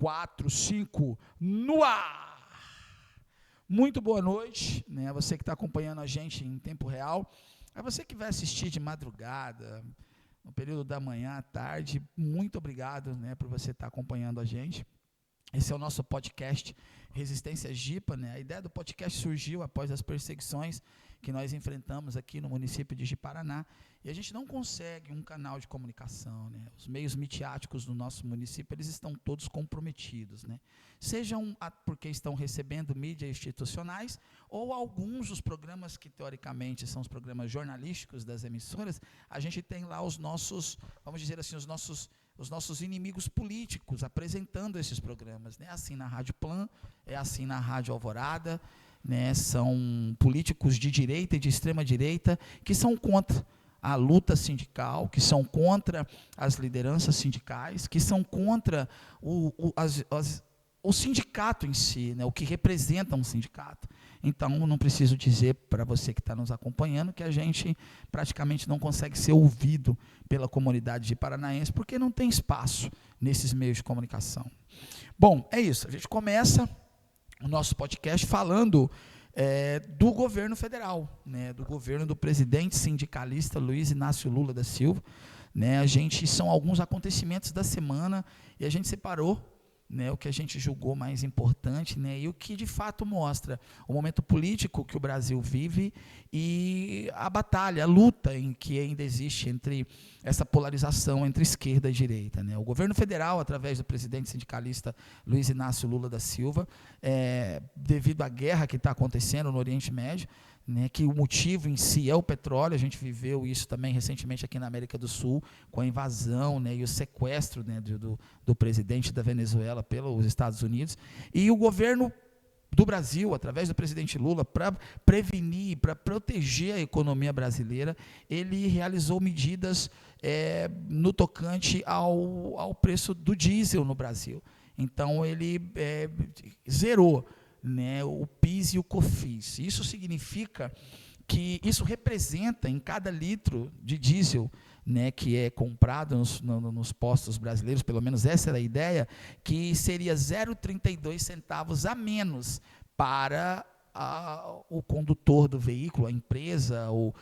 4, 5, no ar! Muito boa noite, né? Você que está acompanhando a gente em tempo real, a você que vai assistir de madrugada, no período da manhã, à tarde, muito obrigado, né, por você estar acompanhando a gente. Esse é o nosso podcast Resistência Jipa, né? A ideia do podcast surgiu após as perseguições que nós enfrentamos aqui no município de Ji-Paraná, e a gente não consegue um canal de comunicação, né? Os meios midiáticos do nosso município, eles estão todos comprometidos, né? Sejam porque estão recebendo mídias institucionais, ou alguns dos programas que teoricamente são os programas jornalísticos das emissoras, a gente tem lá os nossos, vamos dizer assim, os nossos inimigos políticos apresentando esses programas, né? Assim na Rádio Plan, é assim na Rádio Alvorada, né? São políticos de direita e de extrema direita que são contra a luta sindical, que são contra as lideranças sindicais, que são contra o sindicato em si, né? O que representa um sindicato. Então, não preciso dizer para você que está nos acompanhando que a gente praticamente não consegue ser ouvido pela comunidade de paranaense, porque não tem espaço nesses meios de comunicação. Bom, é isso. A gente começa o nosso podcast falando do governo federal, né, do governo do presidente sindicalista Luiz Inácio Lula da Silva. Né, são alguns acontecimentos da semana e a gente separou, né, o que a gente julgou mais importante, né, e o que de fato mostra o momento político que o Brasil vive e a batalha, a luta em que ainda existe entre essa polarização entre esquerda e direita, né. O governo federal, através do presidente sindicalista Luiz Inácio Lula da Silva, devido à guerra que está acontecendo no Oriente Médio, né, que o motivo em si é o petróleo. A gente viveu isso também recentemente aqui na América do Sul, com a invasão, né, e o sequestro, né, do presidente da Venezuela pelos Estados Unidos, e o governo do Brasil, através do presidente Lula, para prevenir, para proteger a economia brasileira, ele realizou medidas no tocante ao preço do diesel no Brasil. Então, ele zerou, né, o PIS e o COFINS. Isso significa que isso representa em cada litro de diesel, né, que é comprado nos postos brasileiros, pelo menos essa era a ideia, que seria 0,32 centavos a menos para o condutor do veículo, a empresa, o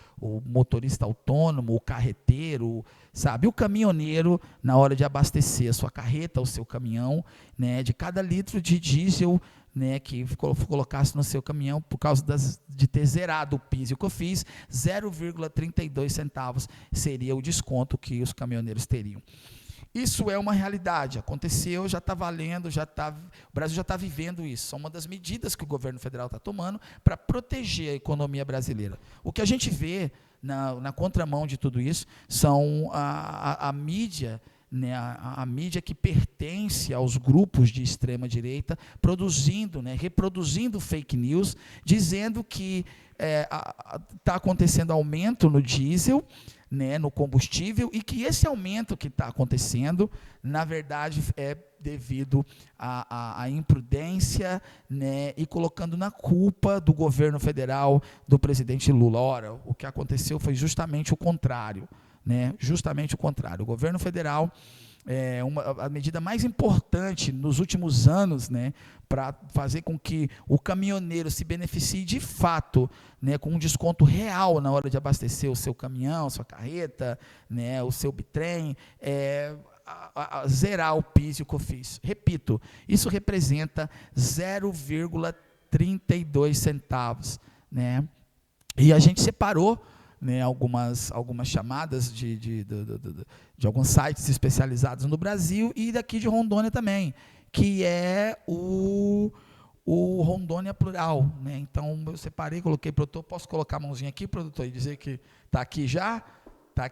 motorista autônomo, o carreteiro, sabe, o caminhoneiro, na hora de abastecer a sua carreta, o seu caminhão, né, de cada litro de diesel, né, que colocasse no seu caminhão, por causa de ter zerado o PIS e o COFINS, 0,32 centavos seria o desconto que os caminhoneiros teriam. Isso é uma realidade, aconteceu, já está valendo, o Brasil já está vivendo isso. São uma das medidas que o governo federal está tomando para proteger a economia brasileira. O que a gente vê na contramão de tudo isso são a mídia, né, a mídia que pertence aos grupos de extrema-direita, produzindo, né, reproduzindo fake news, dizendo que está acontecendo aumento no diesel, né, no combustível, e que esse aumento que está acontecendo, na verdade, é devido à imprudência, né, e colocando na culpa do governo federal, do presidente Lula. Ora, o que aconteceu foi justamente o contrário. Né, justamente o contrário. O governo federal, a medida mais importante nos últimos anos, né, para fazer com que o caminhoneiro se beneficie de fato, né, com um desconto real na hora de abastecer o seu caminhão, sua carreta, né, o seu bitrem, zerar o PIS e o COFINS. Repito, isso representa 0,32 centavos. Né, e a gente separou, né, algumas chamadas de alguns sites especializados no Brasil e daqui de Rondônia também, que é o Rondônia Plural. Né? Então, eu separei, coloquei, produtor, posso colocar a mãozinha aqui, produtor, e dizer que está aqui já? Está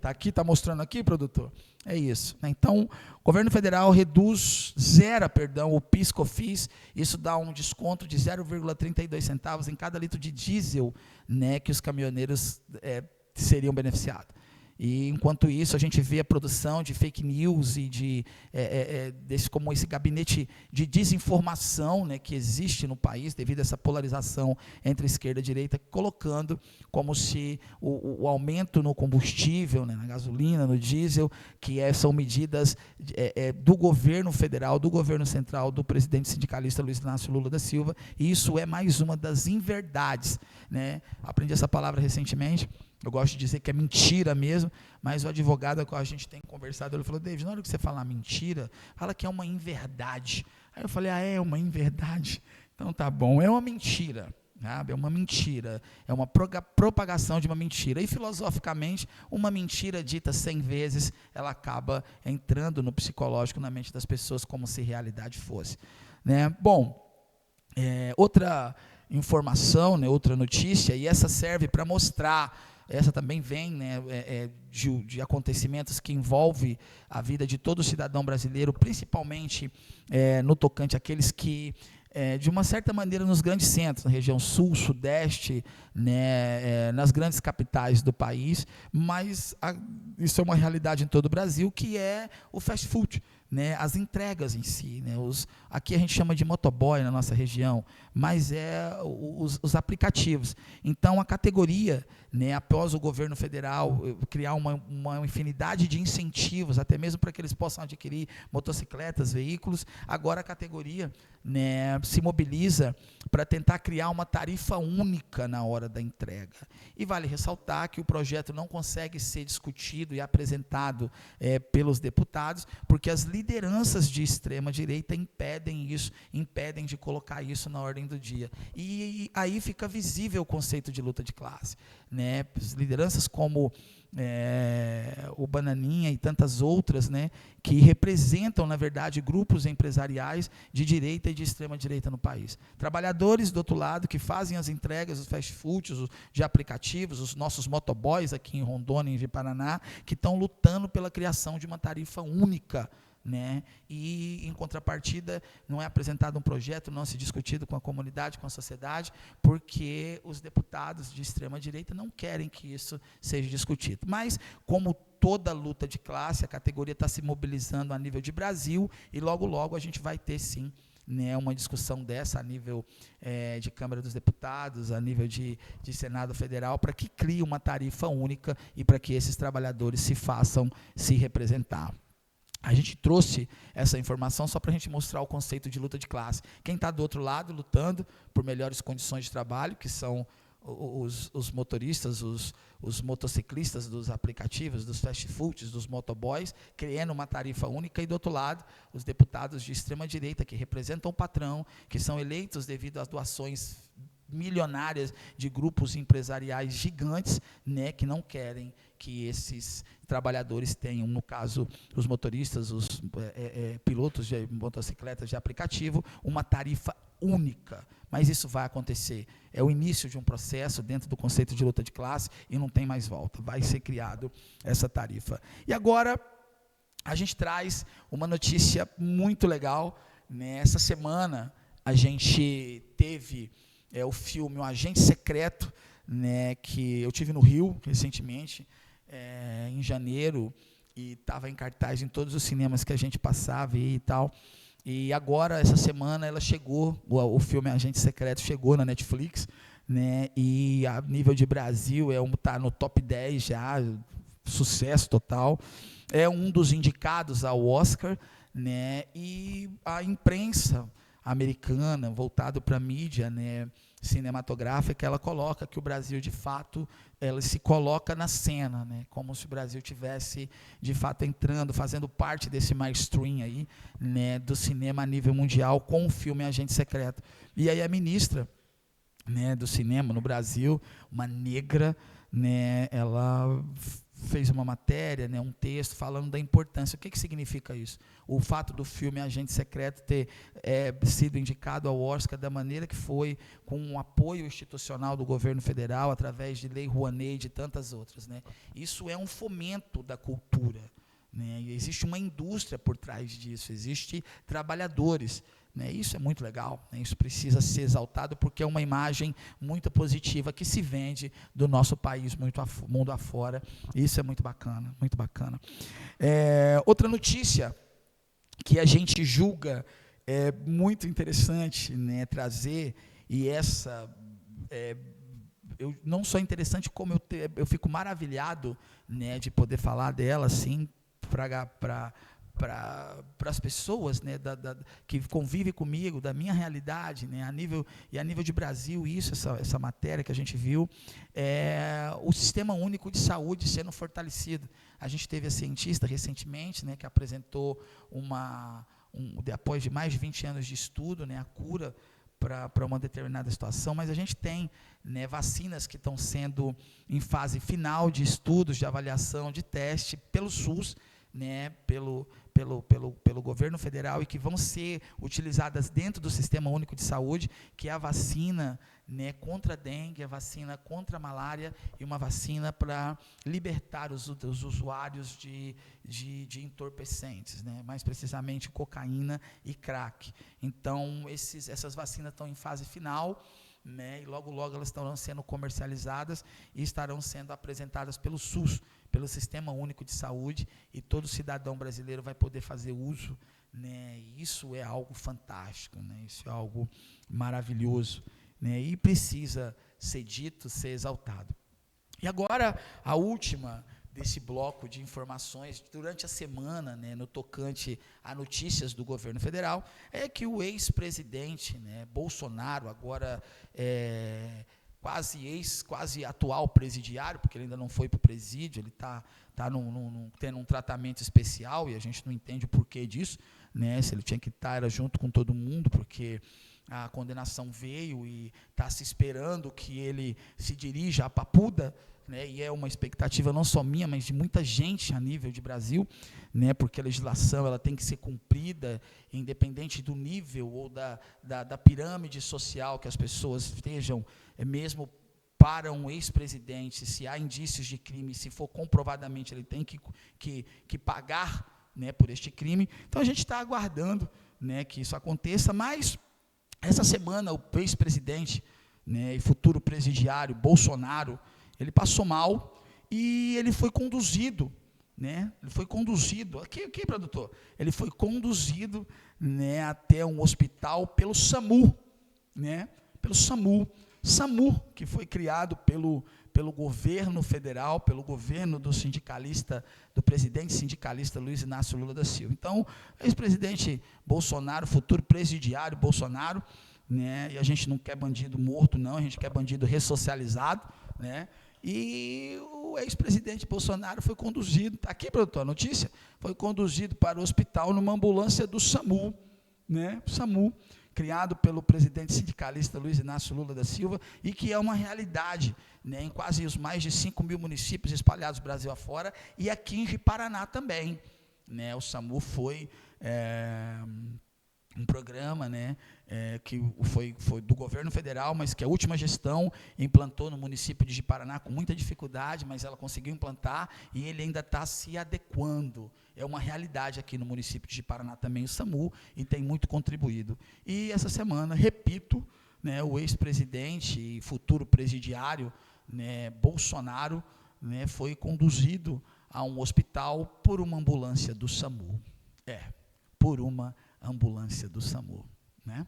aqui, está mostrando aqui, produtor? É isso. Né? Então, o governo federal zera o PIS/COFINS, isso dá um desconto de 0,32 centavos em cada litro de diesel, né, que os caminhoneiros seriam beneficiados. E, enquanto isso, a gente vê a produção de fake news e como esse gabinete de desinformação, né, que existe no país, devido a essa polarização entre esquerda e direita, colocando como se o aumento no combustível, né, na gasolina, no diesel, são medidas do governo federal, do governo central, do presidente sindicalista Luiz Inácio Lula da Silva, e isso é mais uma das inverdades, né? Aprendi essa palavra recentemente. Eu gosto de dizer que é mentira mesmo, mas o advogado com qual a gente tem conversado, ele falou: David, na hora que você falar mentira, fala que é uma inverdade. Aí eu falei: é uma inverdade? Então tá bom, é uma mentira, sabe? É uma mentira, é uma propagação de uma mentira. E filosoficamente, uma mentira dita 100 vezes, ela acaba entrando no psicológico, na mente das pessoas, como se realidade fosse, né? Bom, outra informação, né, outra notícia, e essa serve para mostrar. Essa também vem, né, de acontecimentos que envolvem a vida de todo cidadão brasileiro, principalmente no tocante àqueles que, de uma certa maneira, nos grandes centros, na região sul, sudeste, né, nas grandes capitais do país, mas isso é uma realidade em todo o Brasil, que é o fast food, né, as entregas em si, né, aqui a gente chama de motoboy na nossa região, mas os aplicativos. Então, a categoria, né, após o governo federal criar uma infinidade de incentivos, até mesmo para que eles possam adquirir motocicletas, veículos, agora a categoria, né, se mobiliza para tentar criar uma tarifa única na hora da entrega. E vale ressaltar que o projeto não consegue ser discutido e apresentado pelos deputados, porque as lideranças de extrema-direita impedem isso, impedem de colocar isso na ordem do dia. E aí fica visível o conceito de luta de classe, né? Lideranças como o Bananinha e tantas outras, né, que representam, na verdade, grupos empresariais de direita e de extrema-direita no país. Trabalhadores, do outro lado, que fazem as entregas, os fast foods, de aplicativos, os nossos motoboys aqui em Rondônia, em Ji-Paraná, que estão lutando pela criação de uma tarifa única, né? E, em contrapartida, não é apresentado um projeto, não se discutido com a comunidade, com a sociedade, porque os deputados de extrema-direita não querem que isso seja discutido. Mas, como toda luta de classe, a categoria está se mobilizando a nível de Brasil, e logo, logo a gente vai ter, sim, né, uma discussão dessa a nível de Câmara dos Deputados, a nível de Senado Federal, para que crie uma tarifa única e para que esses trabalhadores se façam se representar. A gente trouxe essa informação só para a gente mostrar o conceito de luta de classe. Quem está do outro lado lutando por melhores condições de trabalho, que são os motoristas, os motociclistas dos aplicativos, dos fast foods, dos motoboys, criando uma tarifa única, e do outro lado, os deputados de extrema-direita, que representam o patrão, que são eleitos devido às doações milionárias de grupos empresariais gigantes, né, que não querem que esses trabalhadores tenham, no caso, os motoristas, os pilotos de motocicletas de aplicativo, uma tarifa única. Mas isso vai acontecer. É o início de um processo dentro do conceito de luta de classe e não tem mais volta. Vai ser criado essa tarifa. E agora, a gente traz uma notícia muito legal. Nessa semana, a gente teve o filme O Agente Secreto, né, que eu tive no Rio recentemente, em janeiro, e estava em cartaz em todos os cinemas que a gente passava e tal. E agora, essa semana, ela chegou, o filme Agente Secreto chegou na Netflix, né, e a nível de Brasil está no top 10 já, sucesso total. É um dos indicados ao Oscar, né, e a imprensa americana, voltado para a mídia, né, cinematográfica, ela coloca que o Brasil, de fato, ela se coloca na cena, né, como se o Brasil tivesse, de fato, entrando, fazendo parte desse mainstream aí, né, do cinema a nível mundial, com o filme Agente Secreto. E aí a ministra, né, do cinema no Brasil, uma negra, né, ela fez uma matéria, né, um texto falando da importância. O que significa isso? O fato do filme Agente Secreto ter sido indicado ao Oscar da maneira que foi, com um apoio institucional do governo federal, através de Lei Rouanet e de tantas outras, né? Isso é um fomento da cultura, né? E existe uma indústria por trás disso, existem trabalhadores, né? Isso é muito legal, né? Isso precisa ser exaltado, porque é uma imagem muito positiva que se vende do nosso país mundo afora. Isso é muito bacana, muito bacana. Outra notícia que a gente julga muito interessante, né, trazer, e essa não só interessante, como eu fico maravilhado, né, de poder falar dela assim para as pessoas, né, que convivem comigo, da minha realidade, né, a nível de Brasil. Isso, essa matéria que a gente viu, o Sistema Único de Saúde sendo fortalecido. A gente teve a cientista recentemente, né, que apresentou depois de mais de 20 anos de estudo, né, a cura para uma determinada situação, mas a gente tem, né, vacinas que estão sendo em fase final de estudos, de avaliação, de teste pelo SUS, né, pelo governo federal, e que vão ser utilizadas dentro do Sistema Único de Saúde, que é a vacina, né, contra a dengue, a vacina contra a malária e uma vacina para libertar os usuários de entorpecentes, né, mais precisamente cocaína e crack. Então, essas vacinas estão em fase final, né, e logo elas estarão sendo comercializadas e estarão sendo apresentadas pelo SUS, pelo Sistema Único de Saúde, e todo cidadão brasileiro vai poder fazer uso, né, e isso é algo fantástico, né, isso é algo maravilhoso, né, e precisa ser dito, ser exaltado. E agora, a última desse bloco de informações durante a semana, né, no tocante a notícias do governo federal, é que o ex-presidente, né, Bolsonaro, agora quase atual presidiário, porque ele ainda não foi para o presídio, ele está tendo um tratamento especial, e a gente não entende o porquê disso, né, se ele tinha que estar junto com todo mundo, porque a condenação veio e está se esperando que ele se dirija à Papuda, né, e é uma expectativa não só minha, mas de muita gente a nível de Brasil, né, porque a legislação ela tem que ser cumprida, independente do nível ou da pirâmide social que as pessoas estejam, mesmo para um ex-presidente, se há indícios de crime, se for comprovadamente, ele tem que pagar, né, por este crime. Então, a gente está aguardando, né, que isso aconteça, mas essa semana o ex-presidente, né, e futuro presidiário Bolsonaro, ele passou mal e ele foi conduzido, né? Ele foi conduzido, aqui, produtor, ele foi conduzido, né, até um hospital pelo SAMU, né? Pelo SAMU, que foi criado pelo governo federal, pelo governo do presidente sindicalista Luiz Inácio Lula da Silva. Então, ex-presidente Bolsonaro, futuro presidiário Bolsonaro, né? E a gente não quer bandido morto, não, a gente quer bandido ressocializado, né? E o ex-presidente Bolsonaro foi conduzido, está aqui, produtor, a notícia, foi conduzido para o hospital numa ambulância do SAMU, né? SAMU, criado pelo presidente sindicalista Luiz Inácio Lula da Silva, e que é uma realidade, né, em quase os mais de 5 mil municípios espalhados Brasil afora, e aqui em Paraná também, né? O SAMU foi um programa, né, que foi do governo federal, mas que a última gestão implantou no município de Paraná com muita dificuldade, mas ela conseguiu implantar, e ele ainda está se adequando. É uma realidade aqui no município de Paraná também o SAMU, e tem muito contribuído. E essa semana, repito, né, o ex-presidente e futuro presidiário, né, Bolsonaro, né, foi conduzido a um hospital por uma ambulância do SAMU. Por uma ambulância do SAMU, né?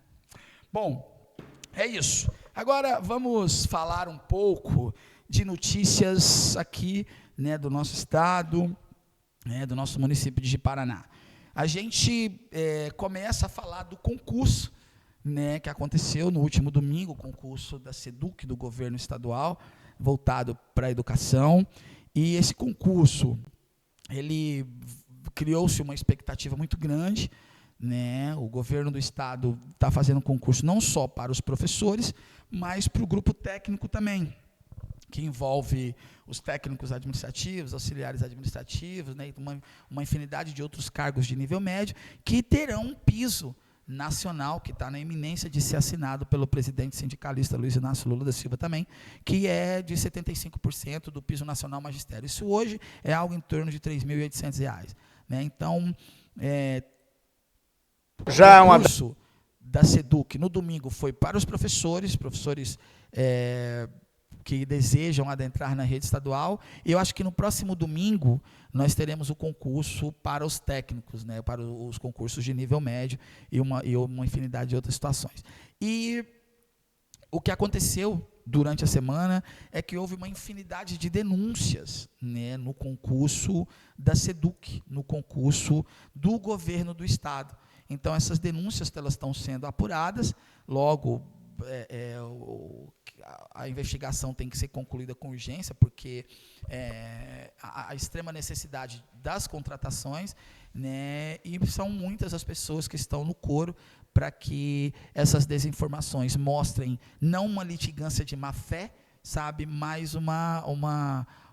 Bom, é isso. Agora vamos falar um pouco de notícias aqui, né, do nosso estado, né, do nosso município de Paraná. A gente começa a falar do concurso, né, que aconteceu no último domingo, o concurso da SEDUC, do governo estadual, voltado para a educação, e esse concurso, ele criou-se uma expectativa muito grande, né? O governo do estado está fazendo concurso não só para os professores, mas para o grupo técnico também, que envolve os técnicos administrativos, auxiliares administrativos, né, e uma infinidade de outros cargos de nível médio, que terão um piso nacional, que está na iminência de ser assinado pelo presidente sindicalista Luiz Inácio Lula da Silva também, que é de 75% do piso nacional magistério. Isso hoje é algo em torno de R$ 3.800, né? Então, já concurso da SEDUC no domingo foi para os professores que desejam adentrar na rede estadual, e eu acho que no próximo domingo nós teremos o concurso para os técnicos, né, para os concursos de nível médio e uma infinidade de outras situações. E o que aconteceu durante a semana é que houve uma infinidade de denúncias, né, no concurso da SEDUC, no concurso do governo do Estado. Então, essas denúncias elas estão sendo apuradas, logo a investigação tem que ser concluída com urgência, porque a extrema necessidade das contratações, né, e são muitas as pessoas que estão no coro para que essas desinformações mostrem não uma litigância de má fé, sabe, mas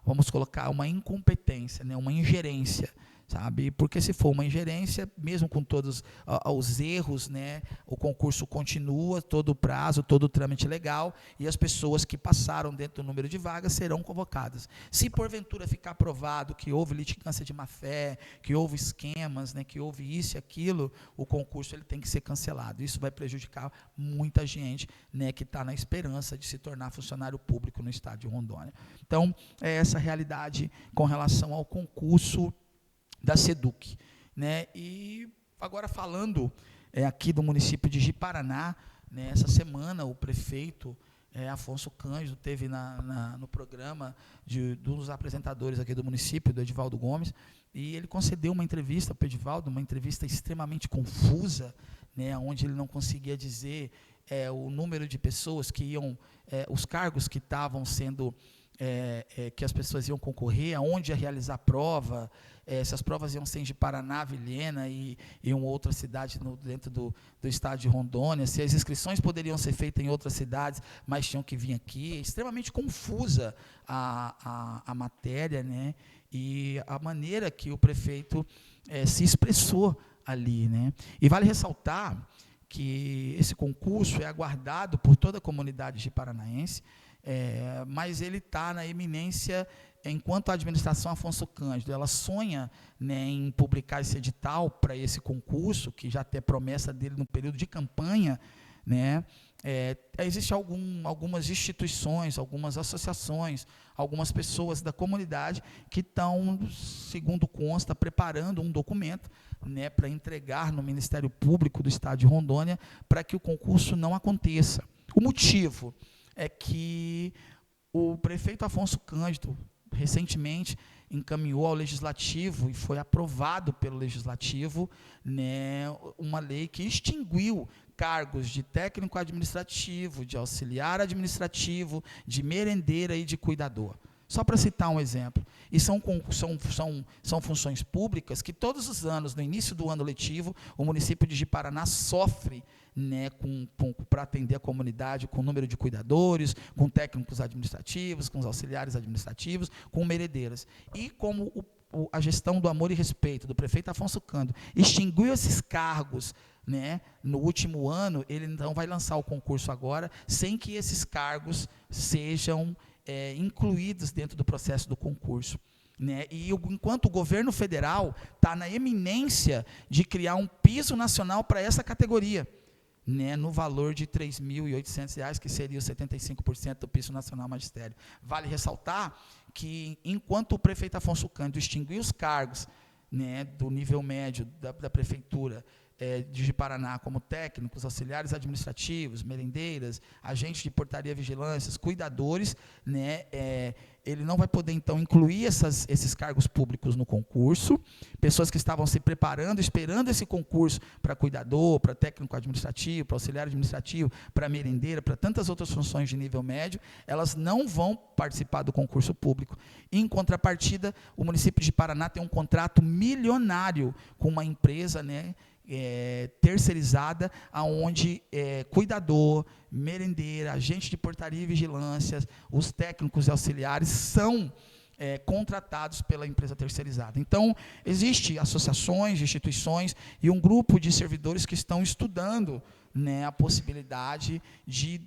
vamos colocar, uma incompetência, né, uma ingerência, sabe? Porque se for uma ingerência, mesmo com todos os erros, né, o concurso continua, todo o prazo, todo o trâmite legal, e as pessoas que passaram dentro do número de vagas serão convocadas. Se porventura ficar provado que houve litigância de má-fé, que houve esquemas, né, que houve isso e aquilo, o concurso ele tem que ser cancelado. Isso vai prejudicar muita gente, né, que está na esperança de se tornar funcionário público no estado de Rondônia. Então, é essa a realidade com relação ao concurso da SEDUC, né? E agora falando aqui do município de Ji-Paraná, né, essa semana o prefeito Afonso Cândido teve no programa de um dos apresentadores aqui do município, do Edivaldo Gomes, e ele concedeu uma entrevista para o Edivaldo, uma entrevista extremamente confusa, né, onde ele não conseguia dizer o número de pessoas que iam, os cargos que estavam sendo que as pessoas iam concorrer, aonde ia realizar a prova, se as provas iam ser em Ji-Paraná, Vilhena e uma outra cidade dentro do estado de Rondônia, se as inscrições poderiam ser feitas em outras cidades, mas tinham que vir aqui. É extremamente confusa a matéria, né, e a maneira que o prefeito se expressou ali, né. E vale ressaltar que esse concurso é aguardado por toda a comunidade ji-paranaense, mas ele está na eminência, enquanto a administração Afonso Cândido, ela sonha, né, em publicar esse edital para esse concurso, que já tem promessa dele no período de campanha, né, existem algumas instituições, algumas associações, algumas pessoas da comunidade que estão, segundo consta, preparando um documento, né, para entregar no Ministério Público do Estado de Rondônia, para que o concurso não aconteça. O motivo é que o prefeito Afonso Cândido, recentemente, encaminhou ao Legislativo e foi aprovado pelo Legislativo, né, uma lei que extinguiu cargos de técnico administrativo, de auxiliar administrativo, de merendeira e de cuidador. Só para citar um exemplo. E são funções públicas que todos os anos, no início do ano letivo, o município de Ji-Paraná sofre, né, para atender a comunidade com o número de cuidadores, com técnicos administrativos, com os auxiliares administrativos, com merendeiras. E como a gestão do amor e respeito do prefeito Afonso Cândido extinguiu esses cargos, né, no último ano, ele então vai lançar o concurso agora, sem que esses cargos sejam incluídos dentro do processo do concurso, né? E enquanto o governo federal está na eminência de criar um piso nacional para essa categoria, né, no valor de R$ 3.800, que seria os 75% do piso nacional magistério. Vale ressaltar que, enquanto o prefeito Afonso Cândido extinguiu os cargos, né, do nível médio da prefeitura de Ji-Paraná, como técnicos, auxiliares administrativos, merendeiras, agentes de portaria e vigilâncias, cuidadores, né, ele não vai poder, então, incluir esses cargos públicos no concurso. Pessoas que estavam se preparando, esperando esse concurso para cuidador, para técnico administrativo, para auxiliar administrativo, para merendeira, para tantas outras funções de nível médio, elas não vão participar do concurso público. Em contrapartida, o município de Ji-Paraná tem um contrato milionário com uma empresa, né, terceirizada, aonde cuidador, merendeira, agente de portaria e vigilância, os técnicos e auxiliares são contratados pela empresa terceirizada. Então, existem associações, instituições e um grupo de servidores que estão estudando, né, a possibilidade de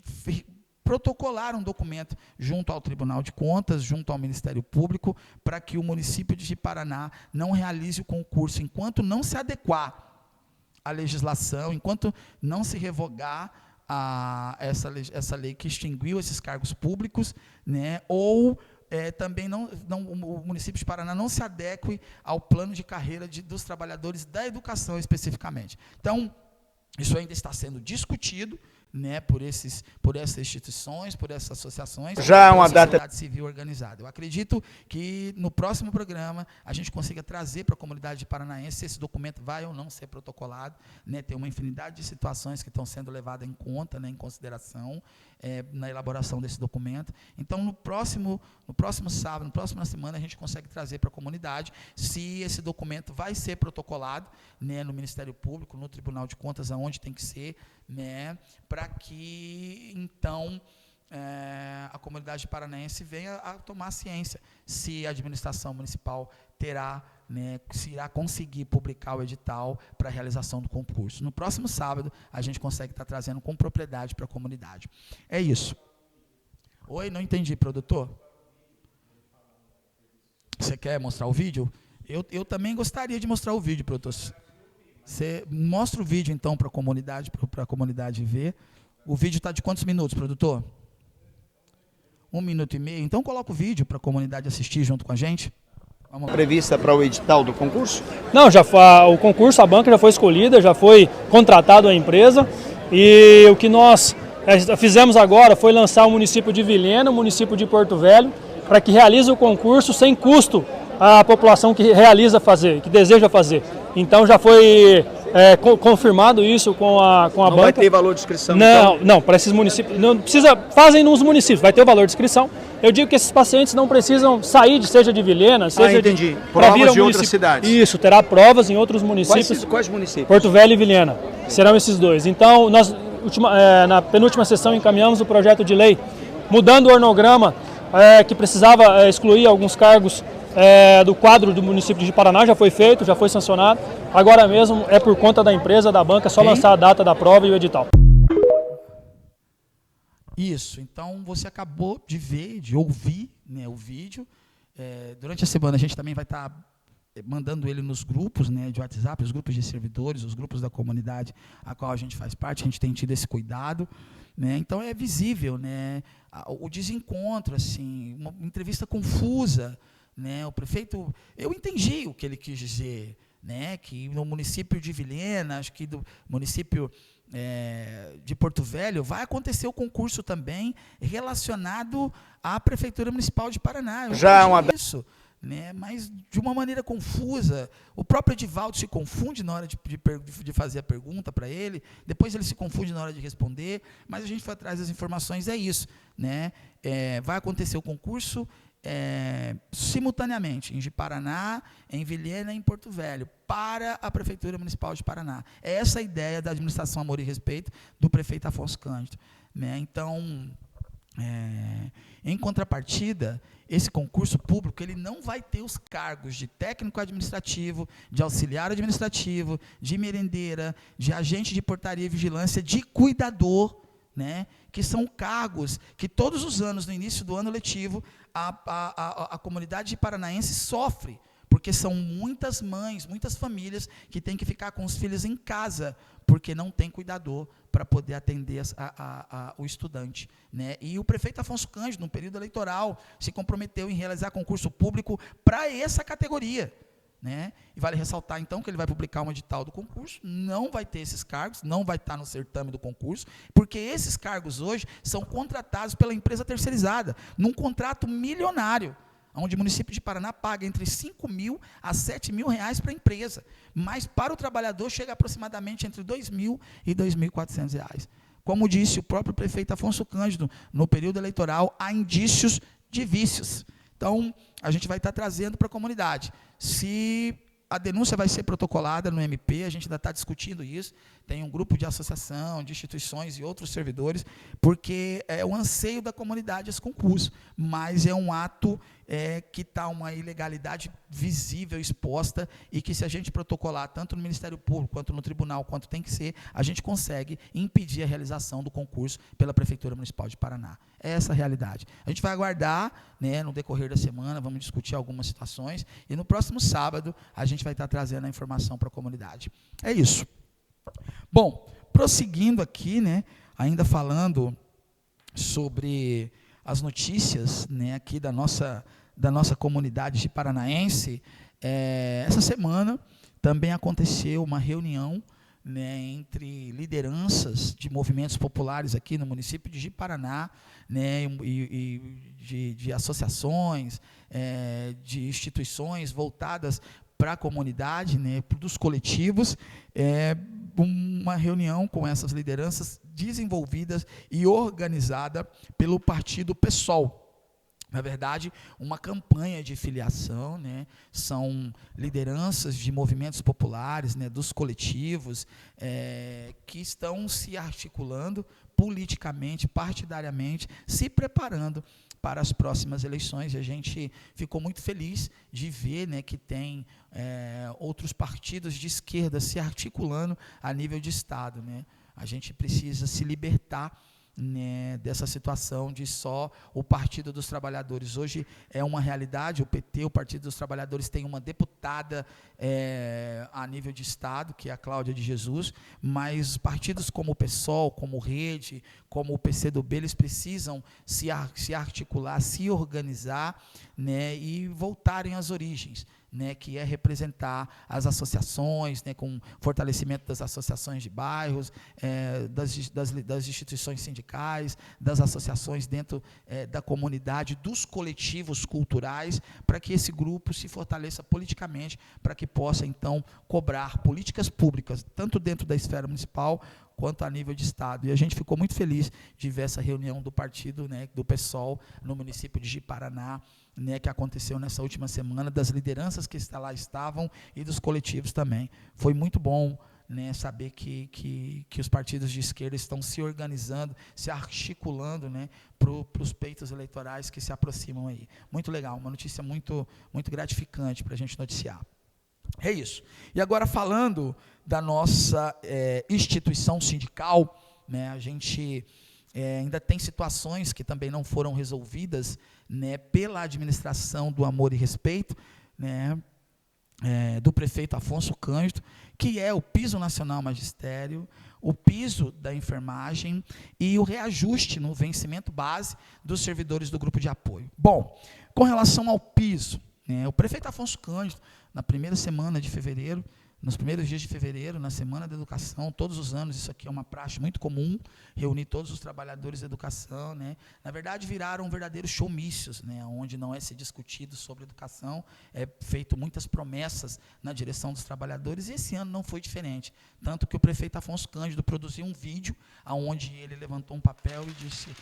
protocolar um documento junto ao Tribunal de Contas, junto ao Ministério Público, para que o município de Ji-Paraná não realize o concurso enquanto não se adequar a legislação, enquanto não se revogar essa lei que extinguiu esses cargos públicos, né, ou também o município de Paraná não se adeque ao plano de carreira dos trabalhadores da educação especificamente. Então, isso ainda está sendo discutido, né, por essas instituições, por essas associações, já uma sociedade civil organizada. Eu acredito que no próximo programa a gente consiga trazer para a comunidade paranaense se esse documento vai ou não ser protocolado, né, tem uma infinidade de situações que estão sendo levadas em conta, né, em consideração na elaboração desse documento. Então, no próximo sábado, na próxima semana, a gente consegue trazer para a comunidade se esse documento vai ser protocolado, né, no Ministério Público, no Tribunal de Contas, aonde tem que ser, né, para que, então, a comunidade paranaense venha a tomar ciência se a administração municipal terá, né, se irá conseguir publicar o edital para a realização do concurso. No próximo sábado, a gente consegue estar trazendo com propriedade para a comunidade. É isso. Oi, não entendi, produtor. Você quer mostrar o vídeo? Eu também gostaria de mostrar o vídeo, produtor. Você mostra o vídeo, então, para a comunidade ver. O vídeo está de quantos minutos, produtor? 1 minuto e meio. Então, coloca o vídeo para a comunidade assistir junto com a gente. Vamos lá. Prevista para o edital do concurso? Não, o concurso, a banca já foi escolhida, já foi contratado a empresa. E o que nós fizemos agora foi lançar o município de Vilhena, o município de Porto Velho, para que realize o concurso sem custo à população que que deseja fazer. Então já foi confirmado isso com a banca. Não vai ter valor de inscrição? Não, então? Não, para esses municípios, não precisa, fazem nos municípios, vai ter o valor de inscrição. Eu digo que esses pacientes não precisam sair, seja de Vilhena, seja entendi. Provas de outras cidades. Isso, terá provas em outros municípios. Quais municípios? Porto Velho e Vilhena, serão esses dois. Então, nós, na penúltima sessão, encaminhamos o projeto de lei, mudando o organograma, que precisava excluir alguns cargos do quadro do município de Paraná, já foi feito, já foi sancionado. Agora mesmo é por conta da empresa, da banca, é só lançar a data da prova e o edital. Isso, então você acabou de ver, de ouvir, né, o vídeo. Durante a semana a gente também vai estar mandando ele nos grupos, né, de WhatsApp, os grupos de servidores, os grupos da comunidade a qual a gente faz parte, a gente tem tido esse cuidado, né, então é visível, né, o desencontro, assim, uma entrevista confusa, né, o prefeito, eu entendi o que ele quis dizer, né, que no município de Vilhena, acho que do município de Porto Velho, vai acontecer o concurso também relacionado à Prefeitura Municipal de Paraná. Já é uma... isso, né, mas de uma maneira confusa. O próprio Edivaldo se confunde na hora de fazer a pergunta para ele, depois ele se confunde na hora de responder, mas a gente foi atrás das informações, é isso, né, vai acontecer o concurso simultaneamente em Paraná, em Vilhena e em Porto Velho, para a Prefeitura Municipal de Paraná. É essa a ideia da administração Amor e Respeito do prefeito Afonso Cândido, né? Então, em contrapartida, esse concurso público ele não vai ter os cargos de técnico administrativo, de auxiliar administrativo, de merendeira, de agente de portaria e vigilância, de cuidador, né, que são cargos que todos os anos, no início do ano letivo, a comunidade paranaense sofre, porque são muitas mães, muitas famílias que têm que ficar com os filhos em casa, porque não tem cuidador para poder atender o estudante, né? E o prefeito Afonso Cândido, no período eleitoral, se comprometeu em realizar concurso público para essa categoria, né? E vale ressaltar, então, que ele vai publicar um edital do concurso, não vai ter esses cargos, não vai estar no certame do concurso, porque esses cargos hoje são contratados pela empresa terceirizada, num contrato milionário, onde o município de Paraná paga entre 5 mil a 7 mil reais para a empresa, mas para o trabalhador chega aproximadamente entre 2 mil e 2.400 reais. Como disse o próprio prefeito Afonso Cândido, no período eleitoral, há indícios de vícios. Então, a gente vai estar trazendo para a comunidade. Se a denúncia vai ser protocolada no MP, a gente ainda está discutindo isso, tem um grupo de associação, de instituições e outros servidores, porque é o anseio da comunidade esse concurso, mas é um ato que está uma ilegalidade visível, exposta, e que se a gente protocolar tanto no Ministério Público, quanto no Tribunal, quanto tem que ser, a gente consegue impedir a realização do concurso pela Prefeitura Municipal de Paraná. É essa a realidade. A gente vai aguardar, né, no decorrer da semana, vamos discutir algumas situações, e no próximo sábado a gente vai estar trazendo a informação para a comunidade. É isso. Bom, prosseguindo aqui, né, ainda falando sobre as notícias, né, aqui da nossa comunidade de Paranaense, essa semana também aconteceu uma reunião, né, entre lideranças de movimentos populares aqui no município de Ji-Paraná, né, e de associações, de instituições voltadas para a comunidade, né, dos coletivos, uma reunião com essas lideranças desenvolvidas e organizada pelo partido PSOL. Na verdade, uma campanha de filiação, né, são lideranças de movimentos populares, né, dos coletivos, que estão se articulando politicamente, partidariamente, se preparando para as próximas eleições. E a gente ficou muito feliz de ver, né, que tem outros partidos de esquerda se articulando a nível de Estado, né. A gente precisa se libertar, né, dessa situação de só o Partido dos Trabalhadores. Hoje é uma realidade, o PT, o Partido dos Trabalhadores, tem uma deputada a nível de Estado, que é a Cláudia de Jesus, mas partidos como o PSOL, como o Rede, como o PCdoB, eles precisam se articular, se organizar, né, e voltarem às origens, né, que é representar as associações, né, com fortalecimento das associações de bairros, das instituições sindicais, das associações dentro da comunidade, dos coletivos culturais, para que esse grupo se fortaleça politicamente, para que possa, então, cobrar políticas públicas, tanto dentro da esfera municipal, quanto a nível de Estado. E a gente ficou muito feliz de ver essa reunião do partido, né, do PSOL, no município de Ji-Paraná, né, que aconteceu nessa última semana, das lideranças que lá estavam e dos coletivos também. Foi muito bom, né, saber que os partidos de esquerda estão se organizando, se articulando, né, para os pleitos eleitorais que se aproximam aí. Muito legal, uma notícia muito, muito gratificante para a gente noticiar. É isso. E agora, falando da nossa instituição sindical, né, a gente ainda tem situações que também não foram resolvidas, né, pela administração do Amor e Respeito, né, do prefeito Afonso Cândido, que é o piso nacional magistério, o piso da enfermagem e o reajuste no vencimento base dos servidores do grupo de apoio. Bom, com relação ao piso, né, o prefeito Afonso Cândido, na primeira semana de fevereiro, nos primeiros dias de fevereiro, na Semana da Educação, todos os anos, isso aqui é uma praxe muito comum, reunir todos os trabalhadores da educação, né? Na verdade, viraram verdadeiros showmícios, né? Onde não é se discutido sobre educação, é feito muitas promessas na direção dos trabalhadores, e esse ano não foi diferente. Tanto que o prefeito Afonso Cândido produziu um vídeo, onde ele levantou um papel e disse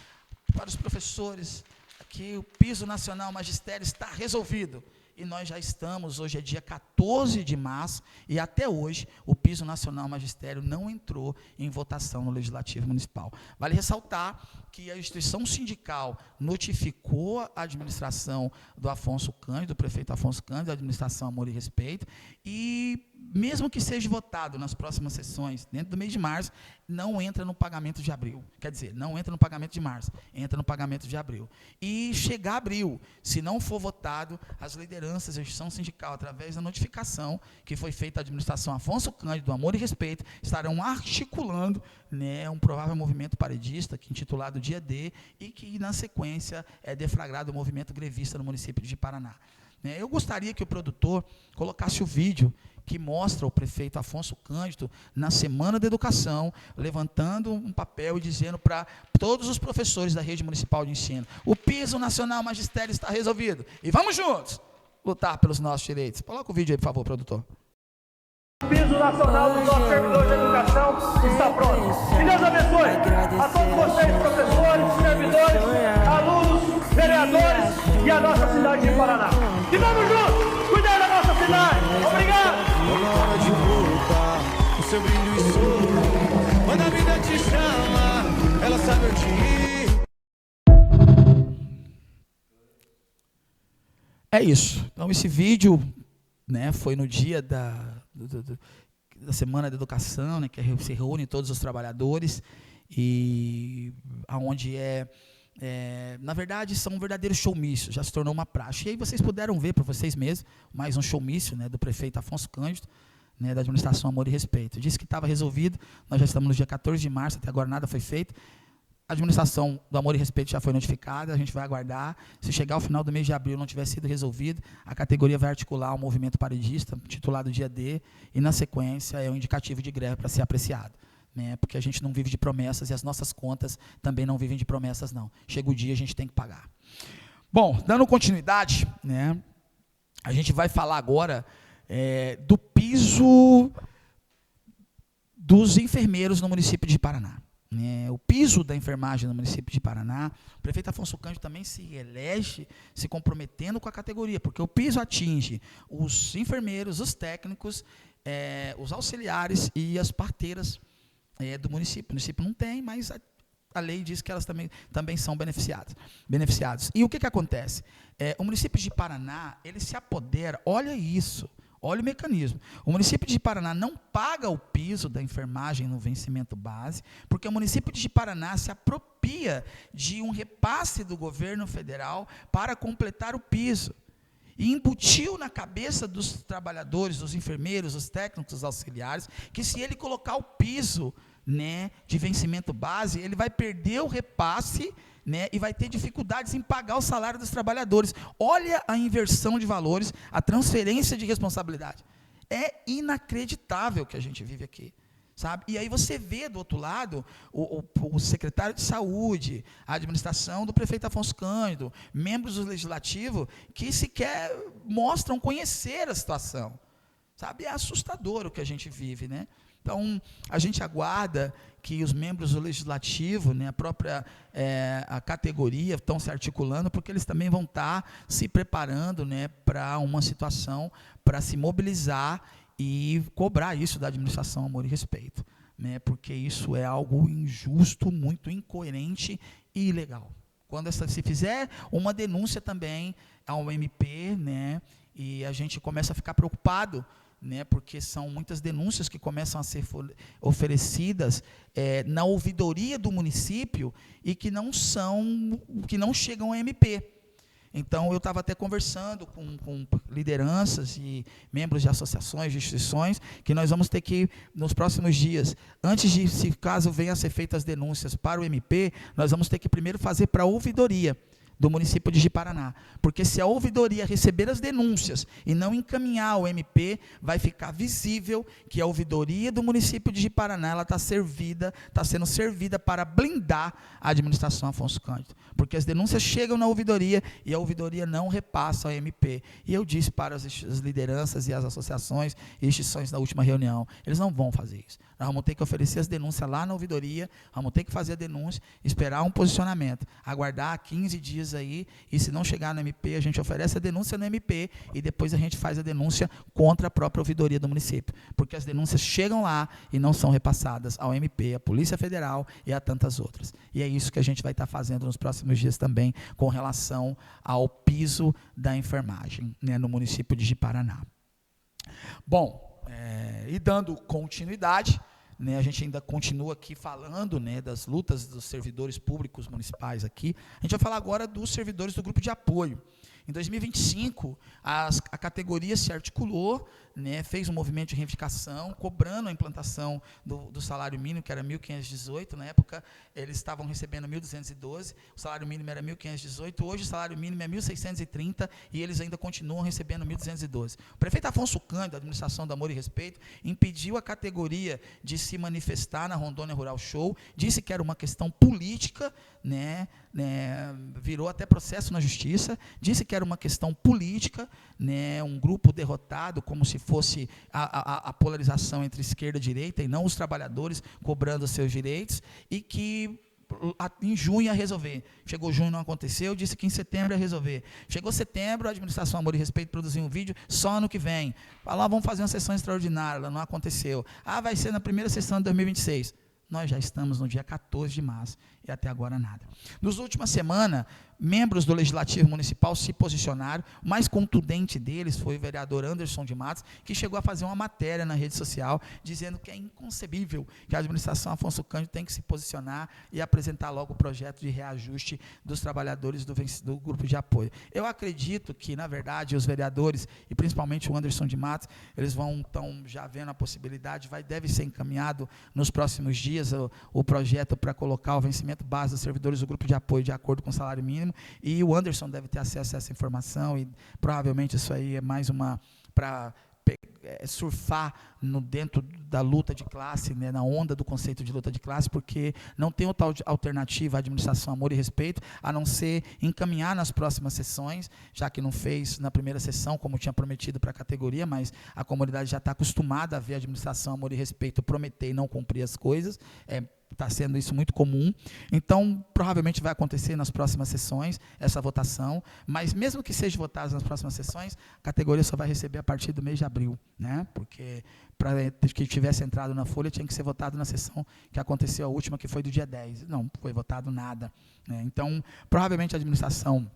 para os professores que o piso nacional magistério está resolvido. E nós já estamos, hoje é dia 14 de março, e até hoje o piso nacional magistério não entrou em votação no Legislativo Municipal. Vale ressaltar que a instituição sindical notificou a administração do Afonso Cândido, do prefeito Afonso Cândido, a administração Amor e Respeito, e mesmo que seja votado nas próximas sessões, dentro do mês de março, não entra no pagamento de abril. Quer dizer, não entra no pagamento de março, entra no pagamento de abril. E chegar abril, se não for votado, as lideranças, a instituição sindical, através da notificação que foi feita à administração Afonso Cândido, do Amor e Respeito, estarão articulando, né, um provável movimento paredista, que intitulado Dia D, e que, na sequência, é deflagrado o movimento grevista no município de Ji-Paraná. Eu gostaria que o produtor colocasse o vídeo que mostra o prefeito Afonso Cândido na Semana da Educação, levantando um papel e dizendo para todos os professores da rede municipal de ensino: o piso nacional magistério está resolvido, e vamos juntos lutar pelos nossos direitos. Coloca o vídeo aí, por favor, produtor. O piso nacional dos nossos servidores de educação está pronto. Que Deus abençoe a todos vocês, professores, servidores, alunos, vereadores e a nossa cidade de Paraná. E vamos juntos, cuidar da nossa cidade. Obrigado. Na hora de voltar, o seu brilho e sorro. Quando a vida te chama, ela sabe onde ir. É isso. Então, esse vídeo, né, foi no dia da Semana da Educação, né, que se reúne todos os trabalhadores, e aonde na verdade, são verdadeiros showmícios, já se tornou uma praxe. E aí vocês puderam ver por vocês mesmos, mais um showmício, né, do prefeito Afonso Cândido, né, da administração Amor e Respeito. Disse que estava resolvido, nós já estamos no dia 14 de março, até agora nada foi feito. A administração do Amor e Respeito já foi notificada, a gente vai aguardar. Se chegar ao final do mês de abril e não tiver sido resolvido, a categoria vai articular um movimento paredista, titulado Dia D, e na sequência é um indicativo de greve para ser apreciado. Né, porque a gente não vive de promessas e as nossas contas também não vivem de promessas, não. Chega o dia, a gente tem que pagar. Bom, dando continuidade, né, a gente vai falar agora do piso dos enfermeiros no município de Paraná. O piso da enfermagem no município de Paraná, o prefeito Afonso Cândido também se elege se comprometendo com a categoria, porque o piso atinge os enfermeiros, os técnicos, os auxiliares e as parteiras do município. O município não tem, mas a lei diz que elas também são beneficiados. E o que acontece? O município de Paraná, ele se apodera, olha isso, olha o mecanismo. O município de Paraná não paga o piso da enfermagem no vencimento base, porque o município de Paraná se apropria de um repasse do governo federal para completar o piso. E embutiu na cabeça dos trabalhadores, dos enfermeiros, dos técnicos, dos auxiliares, que se ele colocar o piso, né, de vencimento base, ele vai perder o repasse, né, e vai ter dificuldades em pagar o salário dos trabalhadores. Olha a inversão de valores, a transferência de responsabilidade. É inacreditável que a gente vive aqui. Sabe? E aí você vê do outro lado o secretário de saúde, a administração do prefeito Afonso Cândido, membros do legislativo que sequer mostram conhecer a situação. Sabe? É assustador o que a gente vive, né? Então, a gente aguarda que os membros do legislativo, né, a própria a categoria, estão se articulando, porque eles também vão estar se preparando, né, para uma situação, para se mobilizar e cobrar isso da administração Amor e Respeito, né, porque isso é algo injusto, muito incoerente e ilegal. Quando se fizer uma denúncia também ao MP, né, e a gente começa a ficar preocupado, né, porque são muitas denúncias que começam a ser oferecidas na ouvidoria do município e que não chegam ao MP. Então, eu estava até conversando com lideranças e membros de associações, de instituições, que nós vamos ter que, nos próximos dias, antes de, se caso venham a ser feitas as denúncias para o MP, nós vamos ter que primeiro fazer para a ouvidoria do município de Paraná, porque se a ouvidoria receber as denúncias e não encaminhar ao MP, vai ficar visível que a ouvidoria do município de Paraná, ela está sendo servida para blindar a administração Afonso Cândido, porque as denúncias chegam na ouvidoria e a ouvidoria não repassa ao MP. E eu disse para as lideranças e as associações e instituições na última reunião, eles não vão fazer isso. Nós vamos ter que oferecer as denúncias lá na ouvidoria, vamos ter que fazer a denúncia, esperar um posicionamento, aguardar 15 dias aí, e se não chegar no MP, a gente oferece a denúncia no MP, e depois a gente faz a denúncia contra a própria ouvidoria do município, porque as denúncias chegam lá e não são repassadas ao MP, à Polícia Federal e a tantas outras. E é isso que a gente vai estar fazendo nos próximos dias também, com relação ao piso da enfermagem, né, no município de Paraná. Bom, e dando continuidade, né, a gente ainda continua aqui falando, né, das lutas dos servidores públicos municipais aqui. A gente vai falar agora dos servidores do grupo de apoio. Em 2025, a categoria se articulou, né, fez um movimento de reivindicação, cobrando a implantação do salário mínimo, que era 1.518, na época eles estavam recebendo 1.212, o salário mínimo era 1.518, hoje o salário mínimo é 1.630 e eles ainda continuam recebendo 1.212. O prefeito Afonso Cândido, da administração do Amor e Respeito, impediu a categoria de se manifestar na Rondônia Rural Show, disse que era uma questão política, né, virou até processo na justiça, disse que era uma questão política, né, um grupo derrotado, como se fosse a polarização entre esquerda e direita, e não os trabalhadores cobrando os seus direitos, e que em junho ia resolver. Chegou junho, não aconteceu, disse que em setembro ia resolver. Chegou setembro, a administração Amor e Respeito produziu um vídeo só ano que vem. Falou, vamos fazer uma sessão extraordinária, não aconteceu. Vai ser na primeira sessão de 2026. nós já estamos no dia 14 de março e até agora nada. Nas últimas semanas, membros do Legislativo Municipal se posicionaram. O mais contundente deles foi o vereador Anderson de Matos, que chegou a fazer uma matéria na rede social, dizendo que é inconcebível que a administração Afonso Cândido tem que se posicionar e apresentar logo o projeto de reajuste dos trabalhadores do grupo de apoio. Eu acredito que, na verdade, os vereadores, e principalmente o Anderson de Matos, eles estão já vendo a possibilidade, deve ser encaminhado nos próximos dias o projeto para colocar o vencimento base dos servidores do grupo de apoio de acordo com o salário mínimo, e o Anderson deve ter acesso a essa informação, e provavelmente isso aí é mais uma para surfar dentro da luta de classe, né, na onda do conceito de luta de classe, porque não tem outra alternativa à administração Amor e Respeito, a não ser encaminhar nas próximas sessões, já que não fez na primeira sessão, como tinha prometido para a categoria, mas a comunidade já está acostumada a ver a administração Amor e Respeito prometer e não cumprir as coisas, está sendo isso muito comum. Então, provavelmente vai acontecer nas próximas sessões essa votação, mas mesmo que seja votado nas próximas sessões, a categoria só vai receber a partir do mês de abril, né? Porque para que tivesse entrado na folha tinha que ser votado na sessão que aconteceu a última, que foi do dia 10. Não foi votado nada, né? Então, provavelmente a administração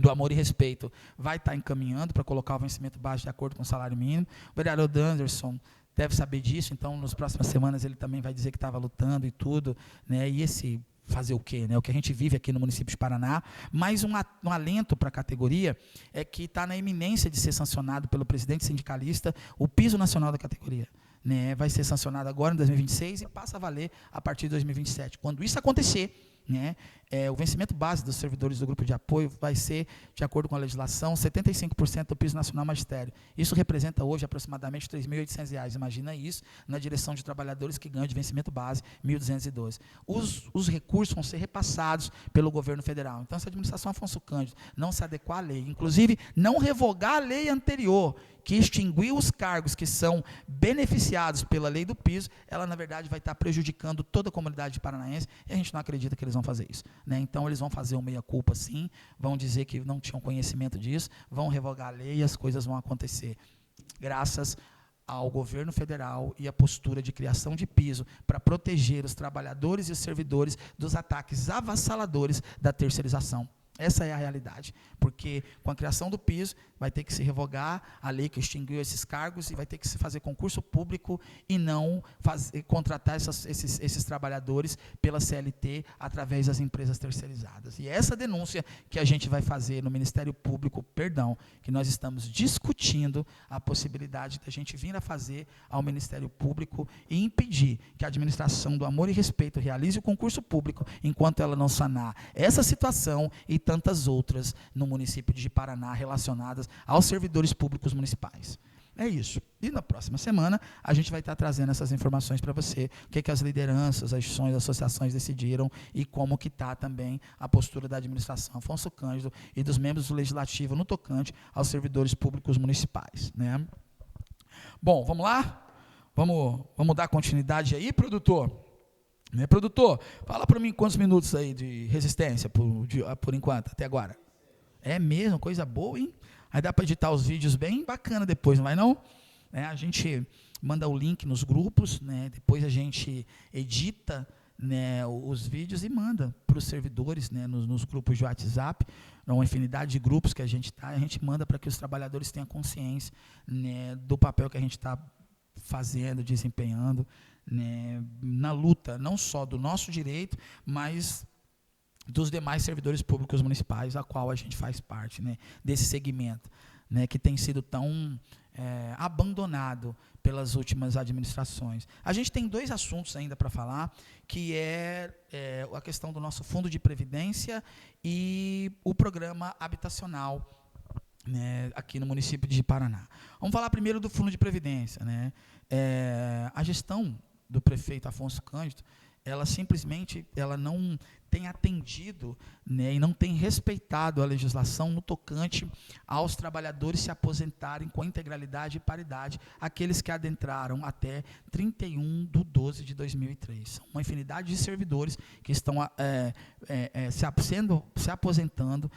do Amor e Respeito vai estar encaminhando para colocar o vencimento base de acordo com o salário mínimo. O vereador Anderson deve saber disso, então, nas próximas semanas ele também vai dizer que estava lutando e tudo, né? E esse fazer o quê, né? O que a gente vive aqui no município de Paraná. Mais um alento para a categoria é que está na iminência de ser sancionado pelo presidente sindicalista o piso nacional da categoria, né? Vai ser sancionado agora em 2026 e passa a valer a partir de 2027. Quando isso acontecer, né, o vencimento base dos servidores do grupo de apoio vai ser, de acordo com a legislação, 75% do piso nacional magistério. Isso representa hoje aproximadamente R$ 3.800. Imagina isso na direção de trabalhadores que ganham de vencimento base R$ 1.212. Os recursos vão ser repassados pelo governo federal. Então, se a administração Afonso Cândido não se adequar à lei, inclusive não revogar a lei anterior, que extinguiu os cargos que são beneficiados pela lei do piso, ela, na verdade, vai estar prejudicando toda a comunidade paranaense, e a gente não acredita que eles vão fazer isso, né? Então, eles vão fazer um meia-culpa, sim, vão dizer que não tinham conhecimento disso, vão revogar a lei e as coisas vão acontecer. Graças ao governo federal e a postura de criação de piso para proteger os trabalhadores e os servidores dos ataques avassaladores da terceirização. Essa é a realidade, porque com a criação do piso vai ter que se revogar a lei que extinguiu esses cargos e vai ter que se fazer concurso público e não contratar esses trabalhadores pela CLT através das empresas terceirizadas. E essa denúncia que a gente vai fazer no Ministério Público, que nós estamos discutindo a possibilidade da gente vir a fazer ao Ministério Público e impedir que a administração do Amor e Respeito realize o concurso público enquanto ela não sanar essa situação e tantas outras no município de Paraná relacionadas aos servidores públicos municipais. É isso. E na próxima semana a gente vai estar trazendo essas informações para você, o que as lideranças, as instituições, as associações decidiram e como que está também a postura da administração Afonso Cândido e dos membros do Legislativo no tocante aos servidores públicos municipais, né? Bom, vamos lá? Vamos dar continuidade aí, produtor? Né, produtor, fala para mim quantos minutos aí de resistência por enquanto, até agora. É mesmo, coisa boa, hein? Aí dá para editar os vídeos bem bacana depois, não vai não? A gente manda o link nos grupos, né? Depois a gente edita, né, os vídeos e manda para os servidores, né, nos grupos de WhatsApp, uma infinidade de grupos que a gente manda para que os trabalhadores tenham consciência, né, do papel que a gente está fazendo, desempenhando, né, na luta, não só do nosso direito, mas dos demais servidores públicos municipais, a qual a gente faz parte, né, desse segmento, né, que tem sido tão abandonado pelas últimas administrações. A gente tem 2 assuntos ainda para falar, que é a questão do nosso fundo de previdência e o programa habitacional, né, aqui no município de Paraná. Vamos falar primeiro do fundo de previdência, né? A gestão do prefeito Afonso Cândido, ela simplesmente não tem atendido, né, e não tem respeitado a legislação no tocante aos trabalhadores se aposentarem com integralidade e paridade, aqueles que adentraram até 31/12/2003. São uma infinidade de servidores que estão se aposentando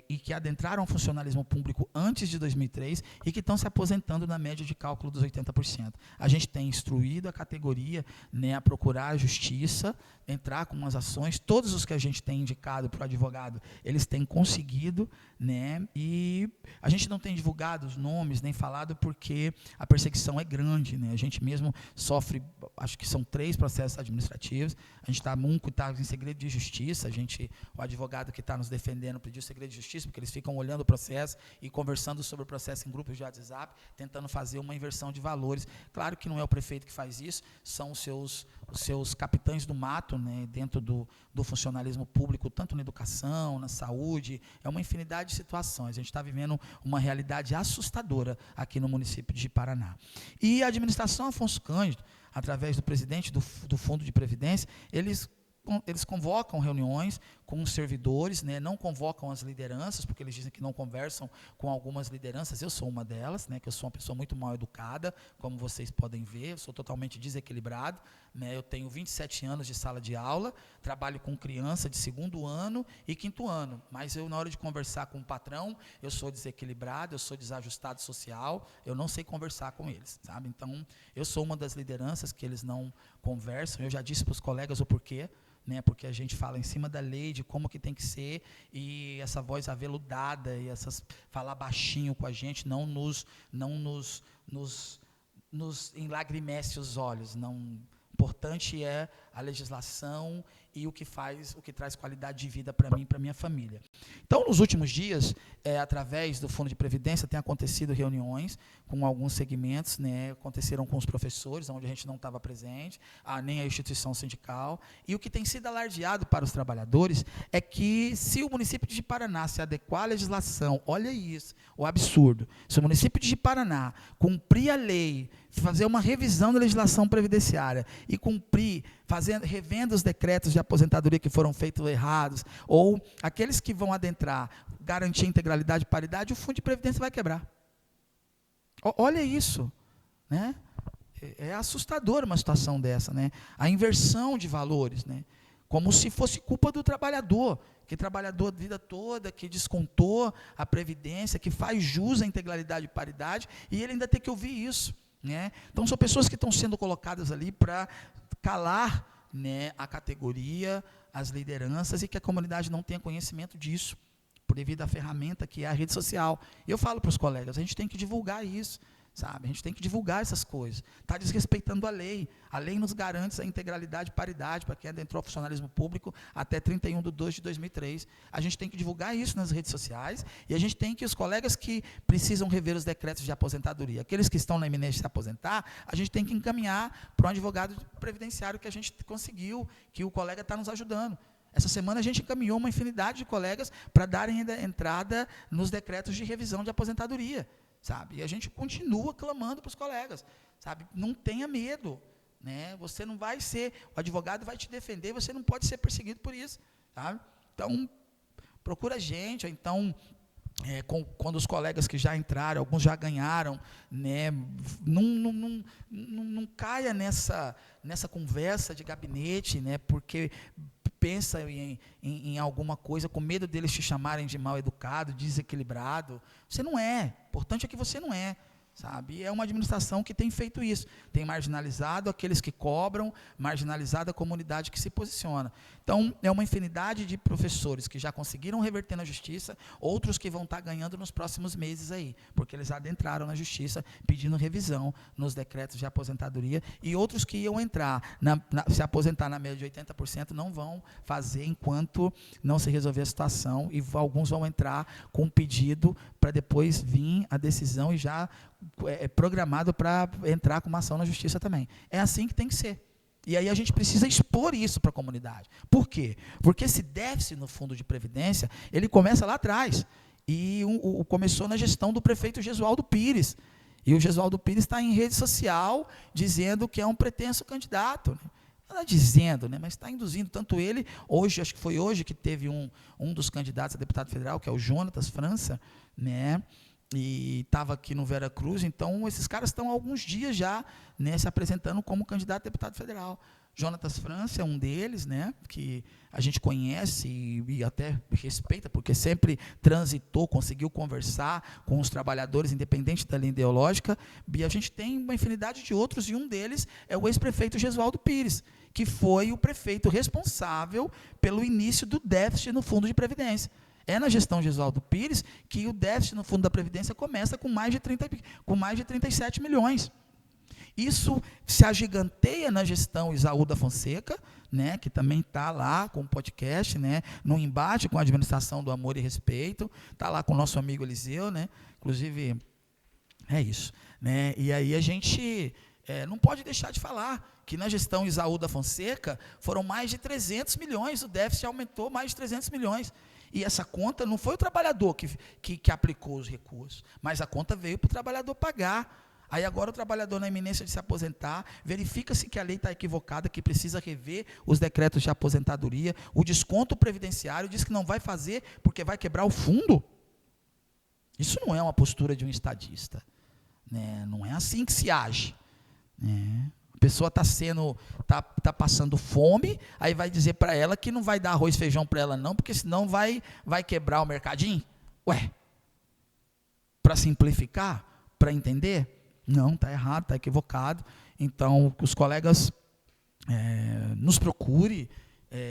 e que adentraram o funcionalismo público antes de 2003 e que estão se aposentando na média de cálculo dos 80%. A gente tem instruído a categoria, né, a procurar a justiça, entrar com umas ações. Todos os que a gente tem indicado para o advogado, eles têm conseguido, né, e a gente não tem divulgado os nomes, nem falado, porque a perseguição é grande, né, a gente mesmo sofre, acho que são 3 processos administrativos, a gente está em segredo de justiça, o advogado que está nos defendendo pediu segredo de justiça, porque eles ficam olhando o processo e conversando sobre o processo em grupos de WhatsApp, tentando fazer uma inversão de valores. Claro que não é o prefeito que faz isso, são os seus capitães do mato, né, dentro do funcionalismo público, tanto na educação, na saúde, é uma infinidade de situações. A gente está vivendo uma realidade assustadora aqui no município de Paraná. E a administração Afonso Cândido, através do presidente do Fundo de Previdência, eles convocam reuniões com os servidores, né, não convocam as lideranças, porque eles dizem que não conversam com algumas lideranças. Eu sou uma delas, né, que eu sou uma pessoa muito mal educada, como vocês podem ver, eu sou totalmente desequilibrado, né, eu tenho 27 anos de sala de aula, trabalho com criança de 2º ano e 5º ano, mas eu, na hora de conversar com o patrão, eu sou desequilibrado, eu sou desajustado social, eu não sei conversar com eles, sabe? Então, eu sou uma das lideranças que eles não conversam. Eu já disse para os colegas o porquê, né, porque a gente fala em cima da lei, de como que tem que ser, e essa voz aveludada, e falar baixinho com a gente, não nos enlagremece os olhos. Não, importante é a legislação e o que traz qualidade de vida para mim e para minha família. Então, nos últimos dias, através do Fundo de Previdência, tem acontecido reuniões com alguns segmentos, né, aconteceram com os professores, onde a gente não estava presente, nem a instituição sindical, e o que tem sido alardeado para os trabalhadores é que, se o município de Paraná se adequar à legislação, olha isso, o absurdo, se o município de Paraná cumprir a lei, fazer uma revisão da legislação previdenciária e cumprir, revendo os decretos de aposentadoria que foram feitos errados, ou aqueles que vão adentrar, garantir integralidade e paridade, o Fundo de Previdência vai quebrar. Olha isso, né? É assustadora uma situação dessa, né? A inversão de valores, né? Como se fosse culpa do trabalhador, que trabalhou a vida toda, que descontou a previdência, que faz jus à integralidade e paridade, e ele ainda tem que ouvir isso, né? Então, são pessoas que estão sendo colocadas ali para calar, né, a categoria, as lideranças, e que a comunidade não tenha conhecimento disso, devido à ferramenta que é a rede social. Eu falo para os colegas, a gente tem que divulgar isso, sabe? A gente tem que divulgar essas coisas. Está desrespeitando a lei. A lei nos garante a integralidade e paridade para quem adentrou ao funcionalismo público até 31/2/2003. A gente tem que divulgar isso nas redes sociais, e a gente tem que, os colegas que precisam rever os decretos de aposentadoria, aqueles que estão na iminência de se aposentar, a gente tem que encaminhar para um advogado previdenciário que a gente conseguiu, que o colega está nos ajudando. Essa semana a gente encaminhou uma infinidade de colegas para darem entrada nos decretos de revisão de aposentadoria, sabe? E a gente continua clamando para os colegas, sabe? Não tenha medo, né? Você não vai ser, o advogado vai te defender, você não pode ser perseguido por isso, sabe? Então, procura a gente, ou então, quando os colegas que já entraram, alguns já ganharam, né, não caia nessa conversa de gabinete, né, porque pensa em alguma coisa, com medo deles te chamarem de mal educado, desequilibrado. Você não é. O importante é que você não é, sabe? E é uma administração que tem feito isso. Tem marginalizado aqueles que cobram, marginalizado a comunidade que se posiciona. Então, é uma infinidade de professores que já conseguiram reverter na justiça, outros que vão estar ganhando nos próximos meses aí, porque eles adentraram na justiça pedindo revisão nos decretos de aposentadoria, e outros que iam entrar, se aposentar na média de 80%, não vão fazer enquanto não se resolver a situação, e alguns vão entrar com um pedido para depois vir a decisão e já programado para entrar com uma ação na justiça também. É assim que tem que ser. E aí a gente precisa expor isso para a comunidade. Por quê? Porque esse déficit no Fundo de Previdência, ele começa lá atrás. E começou na gestão do prefeito Gesualdo Pires. E o Gesualdo Pires está em rede social dizendo que é um pretenso candidato, né? está dizendo, né, mas está induzindo, tanto ele, hoje, acho que foi hoje que teve um dos candidatos a deputado federal, que é o Jonatas França, né, e estava aqui no Veracruz, então esses caras estão há alguns dias já, né, se apresentando como candidato a deputado federal. Jonatas França é um deles, né, que a gente conhece e até respeita, porque sempre transitou, conseguiu conversar com os trabalhadores, independente da linha ideológica, e a gente tem uma infinidade de outros, e um deles é o ex-prefeito Gesualdo Pires, que foi o prefeito responsável pelo início do déficit no Fundo de Previdência. É na gestão Gesualdo Pires que o déficit no Fundo da Previdência começa com mais de 37 milhões. Isso se agiganteia na gestão Esaú da Fonseca, né, que também está lá com o podcast, né, no embate com a administração do Amor e Respeito, está lá com o nosso amigo Eliseu, né, inclusive, é isso. Né, e aí a gente não pode deixar de falar que na gestão Esaú da Fonseca foram mais de 300 milhões, o déficit aumentou mais de 300 milhões. E essa conta não foi o trabalhador que aplicou os recursos, mas a conta veio para o trabalhador pagar. Aí agora o trabalhador na iminência de se aposentar, verifica-se que a lei está equivocada, que precisa rever os decretos de aposentadoria, o desconto previdenciário, diz que não vai fazer porque vai quebrar o fundo. Isso não é uma postura de um estadista, né? Não é assim que se age, né? A pessoa está passando fome, aí vai dizer para ela que não vai dar arroz e feijão para ela não, porque senão vai quebrar o mercadinho. Ué, para simplificar, para entender? Não, está errado, está equivocado. Então, que os colegas nos procurem.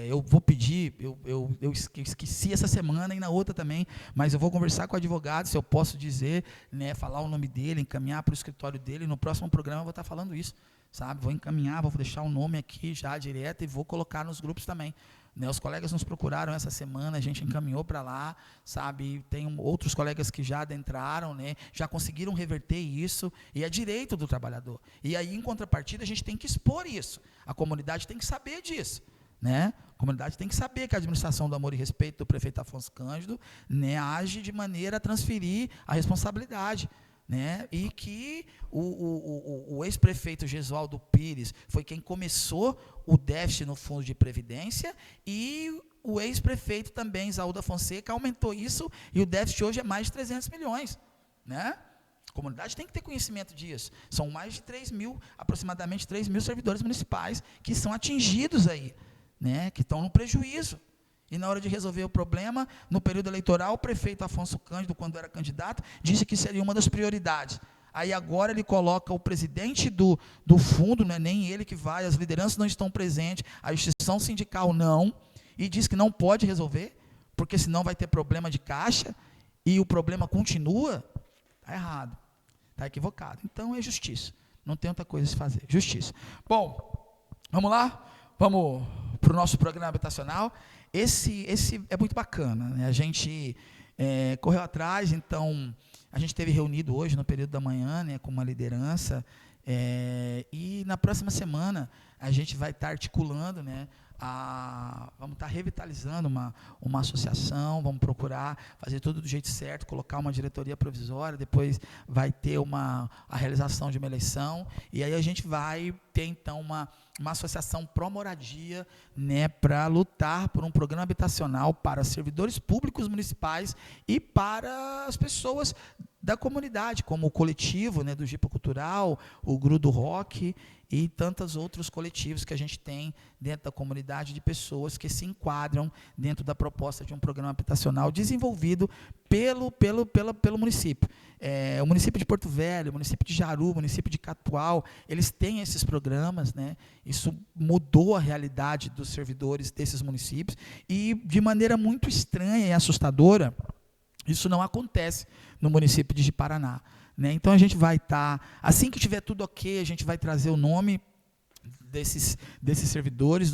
Eu vou pedir, eu esqueci essa semana e na outra também, mas eu vou conversar com o advogado, se eu posso dizer, né, falar o nome dele, encaminhar para o escritório dele. No próximo programa eu vou estar falando isso, sabe? Vou encaminhar, vou deixar o nome aqui já direto e vou colocar nos grupos também. Né, os colegas nos procuraram essa semana, a gente encaminhou para lá, sabe? Tem outros colegas que já adentraram, né, já conseguiram reverter isso, e é direito do trabalhador. E aí, em contrapartida, a gente tem que expor isso. A comunidade tem que saber disso. Né? A comunidade tem que saber que a administração do Amor e Respeito do prefeito Afonso Cândido, né, age de maneira a transferir a responsabilidade. Né, e que o ex-prefeito Gesualdo Pires foi quem começou o déficit no Fundo de Previdência, e o ex-prefeito também, Esaú da Fonseca, aumentou isso, e o déficit hoje é mais de 300 milhões. Né? A comunidade tem que ter conhecimento disso. São mais de 3 mil, aproximadamente 3 mil servidores municipais que são atingidos aí, né, que estão no prejuízo. E na hora de resolver o problema, no período eleitoral, o prefeito Afonso Cândido, quando era candidato, disse que seria uma das prioridades. Aí agora ele coloca o presidente do fundo, não é nem ele que vai, as lideranças não estão presentes, a instituição sindical não, e diz que não pode resolver, porque senão vai ter problema de caixa, e o problema continua. Está errado, está equivocado. Então é justiça, não tem outra coisa a se fazer, justiça. Bom, vamos lá? Vamos para o nosso programa habitacional. Esse é muito bacana, né? A gente correu atrás, então a gente esteve reunido hoje no período da manhã, né, com uma liderança, e na próxima semana a gente vai estar articulando, né, vamos estar revitalizando uma associação, vamos procurar fazer tudo do jeito certo, colocar uma diretoria provisória, depois vai ter a realização de uma eleição, e aí a gente vai ter então uma associação pró-moradia, né, para lutar por um programa habitacional para servidores públicos municipais e para as pessoas da comunidade, como o coletivo, né, do Jipa Cultural, o GRU do Rock e tantos outros coletivos que a gente tem dentro da comunidade, de pessoas que se enquadram dentro da proposta de um programa habitacional desenvolvido pelo município. O município de Porto Velho, o município de Jaru, o município de Catual, eles têm esses programas, né? Isso mudou a realidade dos servidores desses municípios, e de maneira muito estranha e assustadora, isso não acontece no município de Ji-Paraná. Né? Então a gente vai estar, assim que tiver tudo ok, a gente vai trazer o nome desses servidores,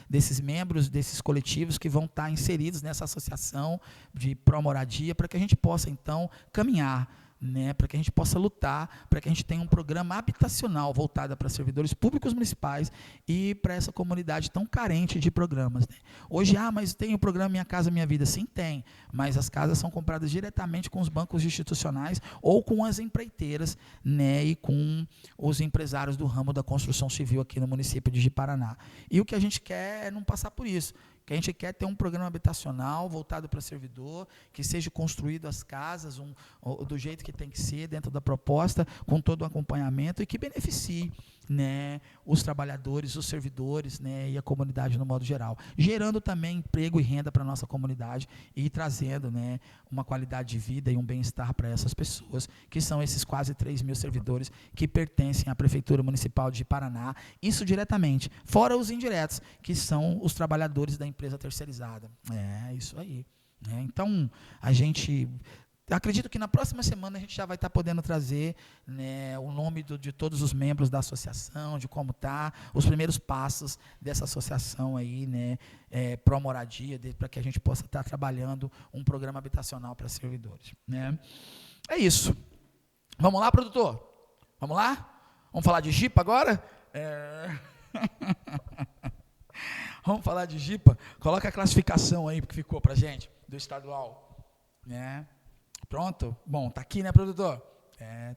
desses membros, desses coletivos que vão estar inseridos nessa associação de pró-moradia, para que a gente possa então caminhar, né, para que a gente possa lutar, para que a gente tenha um programa habitacional voltado para servidores públicos municipais e para essa comunidade tão carente de programas, né. Hoje, mas tem o programa Minha Casa Minha Vida. Sim, tem, mas as casas são compradas diretamente com os bancos institucionais ou com as empreiteiras, né, e com os empresários do ramo da construção civil aqui no município de Ji-Paraná. E o que a gente quer é não passar por isso. Que a gente quer ter um programa habitacional voltado para servidor, que seja construído as casas do jeito que tem que ser, dentro da proposta, com todo o acompanhamento e que beneficie, né, os trabalhadores, os servidores, né, e a comunidade no modo geral, gerando também emprego e renda para a nossa comunidade e trazendo, né, uma qualidade de vida e um bem-estar para essas pessoas, que são esses quase 3 mil servidores que pertencem à Prefeitura Municipal de Ji-Paraná, isso diretamente, fora os indiretos, que são os trabalhadores da empresa terceirizada. Isso aí. Né? Então, acredito que na próxima semana a gente já vai estar podendo trazer, né, o nome de todos os membros da associação, de como está, os primeiros passos dessa associação aí, né, pró-moradia, para que a gente possa estar trabalhando um programa habitacional para servidores. Né? É isso. Vamos lá, produtor? Vamos lá? Vamos falar de Jipa agora? Vamos falar de Jipa? Coloca a classificação aí que ficou para a gente, do estadual. Né? Pronto? Bom, tá aqui, né, produtor?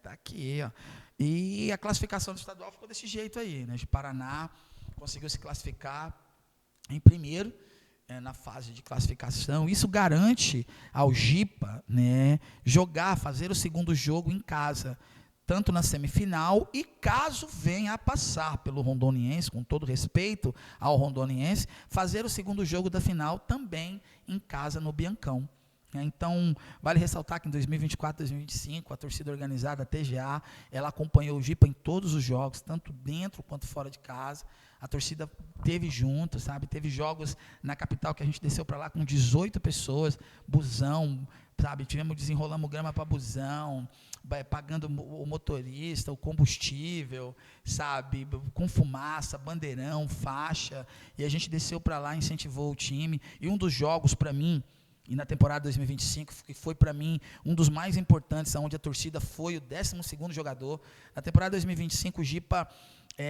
Tá aqui, ó. E a classificação do estadual ficou desse jeito aí, né? Ji-Paraná conseguiu se classificar em primeiro, na fase de classificação. Isso garante ao Jipa, né, fazer o segundo jogo em casa, tanto na semifinal e caso venha a passar pelo Rondoniense, com todo respeito ao Rondoniense, fazer o segundo jogo da final também em casa no Biancão. Então, vale ressaltar que em 2024, 2025, a torcida organizada, a TGA, ela acompanhou o Jipa em todos os jogos, tanto dentro quanto fora de casa. A torcida teve junto, sabe? Teve jogos na capital que a gente desceu para lá com 18 pessoas, busão, sabe? Desenrolamos grama para busão, pagando o motorista, o combustível, sabe? Com fumaça, bandeirão, faixa. E a gente desceu para lá, incentivou o time. E um dos jogos, para mim, e na temporada 2025, que foi para mim um dos mais importantes, onde a torcida foi o 12º jogador. Na temporada 2025, o Jipa,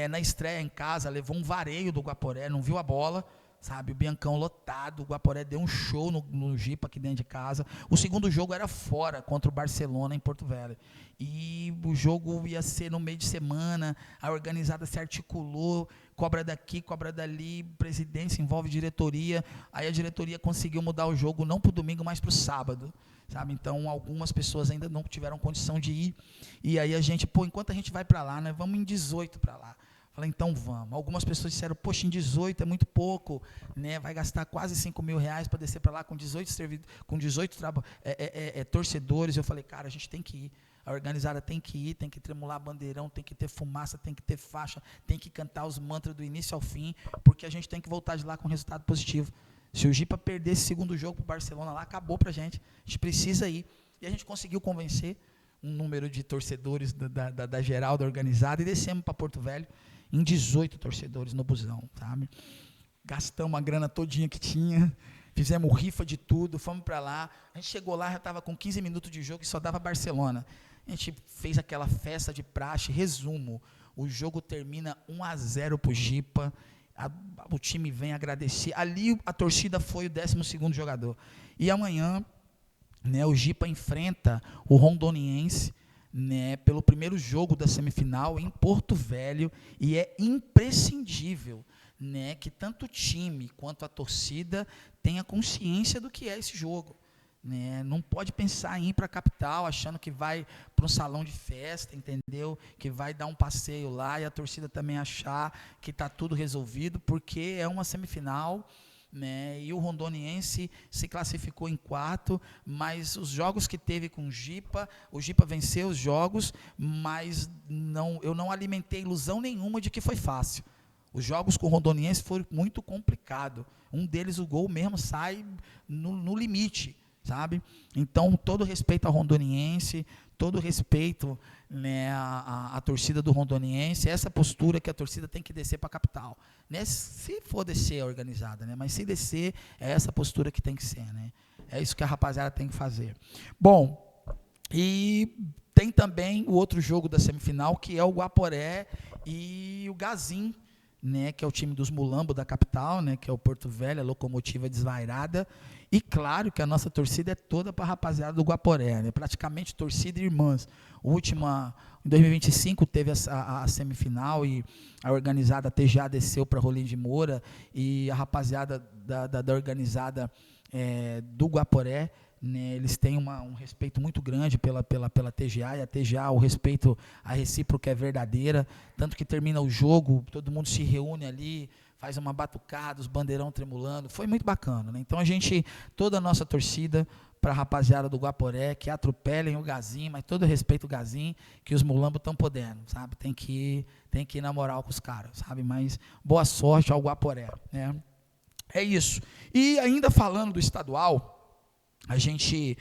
na estreia em casa, levou um vareio do Guaporé, não viu a bola, sabe? O Biancão lotado, o Guaporé deu um show no Jipa aqui dentro de casa. O segundo jogo era fora, contra o Barcelona, em Porto Velho. E o jogo ia ser no meio de semana, a organizada se articulou, cobra daqui, cobra dali, presidência, envolve diretoria. Aí a diretoria conseguiu mudar o jogo, não para o domingo, mas para o sábado. Sabe? Então, algumas pessoas ainda não tiveram condição de ir. E aí a gente, enquanto a gente vai para lá, né, vamos em 18 para lá. Falei, então vamos. Algumas pessoas disseram, poxa, em 18 é muito pouco, né? Vai gastar quase R$5.000 para descer para lá com 18 torcedores. Eu falei, cara, a gente tem que ir. A organizada tem que ir, tem que tremular bandeirão, tem que ter fumaça, tem que ter faixa, tem que cantar os mantras do início ao fim, porque a gente tem que voltar de lá com resultado positivo. Se o Jipa perder esse segundo jogo para o Barcelona lá, acabou para a gente. A gente precisa ir. E a gente conseguiu convencer um número de torcedores da geral, da organizada, e descemos para Porto Velho em 18 torcedores no busão, sabe? Gastamos a grana todinha que tinha, fizemos rifa de tudo, fomos para lá. A gente chegou lá, já estava com 15 minutos de jogo e só dava Barcelona. A gente fez aquela festa de praxe. Resumo, o jogo termina 1-0 para o Jipa, o time vem agradecer. Ali a torcida foi o 12º jogador. E amanhã, né, o Jipa enfrenta o Rondoniense, né, pelo primeiro jogo da semifinal em Porto Velho, e é imprescindível, né, que tanto o time quanto a torcida tenha consciência do que é esse jogo. Né? Não pode pensar em ir para a capital achando que vai para um salão de festa, entendeu? Que vai dar um passeio lá e a torcida também achar que está tudo resolvido, porque é uma semifinal, né? E o Rondoniense se classificou em quarto, mas os jogos que teve com o Jipa venceu os jogos, mas eu não alimentei ilusão nenhuma de que foi fácil. Os jogos com o Rondoniense foram muito complicados. Um deles, o gol mesmo, sai no limite, sabe? Então, todo respeito ao Rondoniense, todo respeito, né, à torcida do Rondoniense, essa postura que a torcida tem que descer para a capital. Né? Se for descer, é organizada, né? Mas se descer, é essa postura que tem que ser. Né? É isso que a rapaziada tem que fazer. Bom, e Tem também o outro jogo da semifinal, que é o Guaporé e o Gazin, né, que é o time dos mulambos da capital, né, que é o Porto Velho, a Locomotiva Desvairada. E claro que a nossa torcida é toda para a rapaziada do Guaporé, né, praticamente torcida e irmãs. Em 2025 teve a semifinal e a organizada TGA desceu para Rolim de Moura e a rapaziada da organizada do Guaporé, né, eles têm um respeito muito grande pela TGA, e a TGA, o respeito a recíproca é verdadeira, tanto que termina o jogo, todo mundo se reúne ali, faz uma batucada, os bandeirão tremulando, foi muito bacana, né? Então toda a nossa torcida para a rapaziada do Guaporé, que atropelem o Gazin, mas todo respeito ao Gazin, que os mulambos estão podendo, sabe? Tem que ir na moral com os caras, sabe? Mas boa sorte ao Guaporé, né? É isso. E ainda falando do estadual, a gente,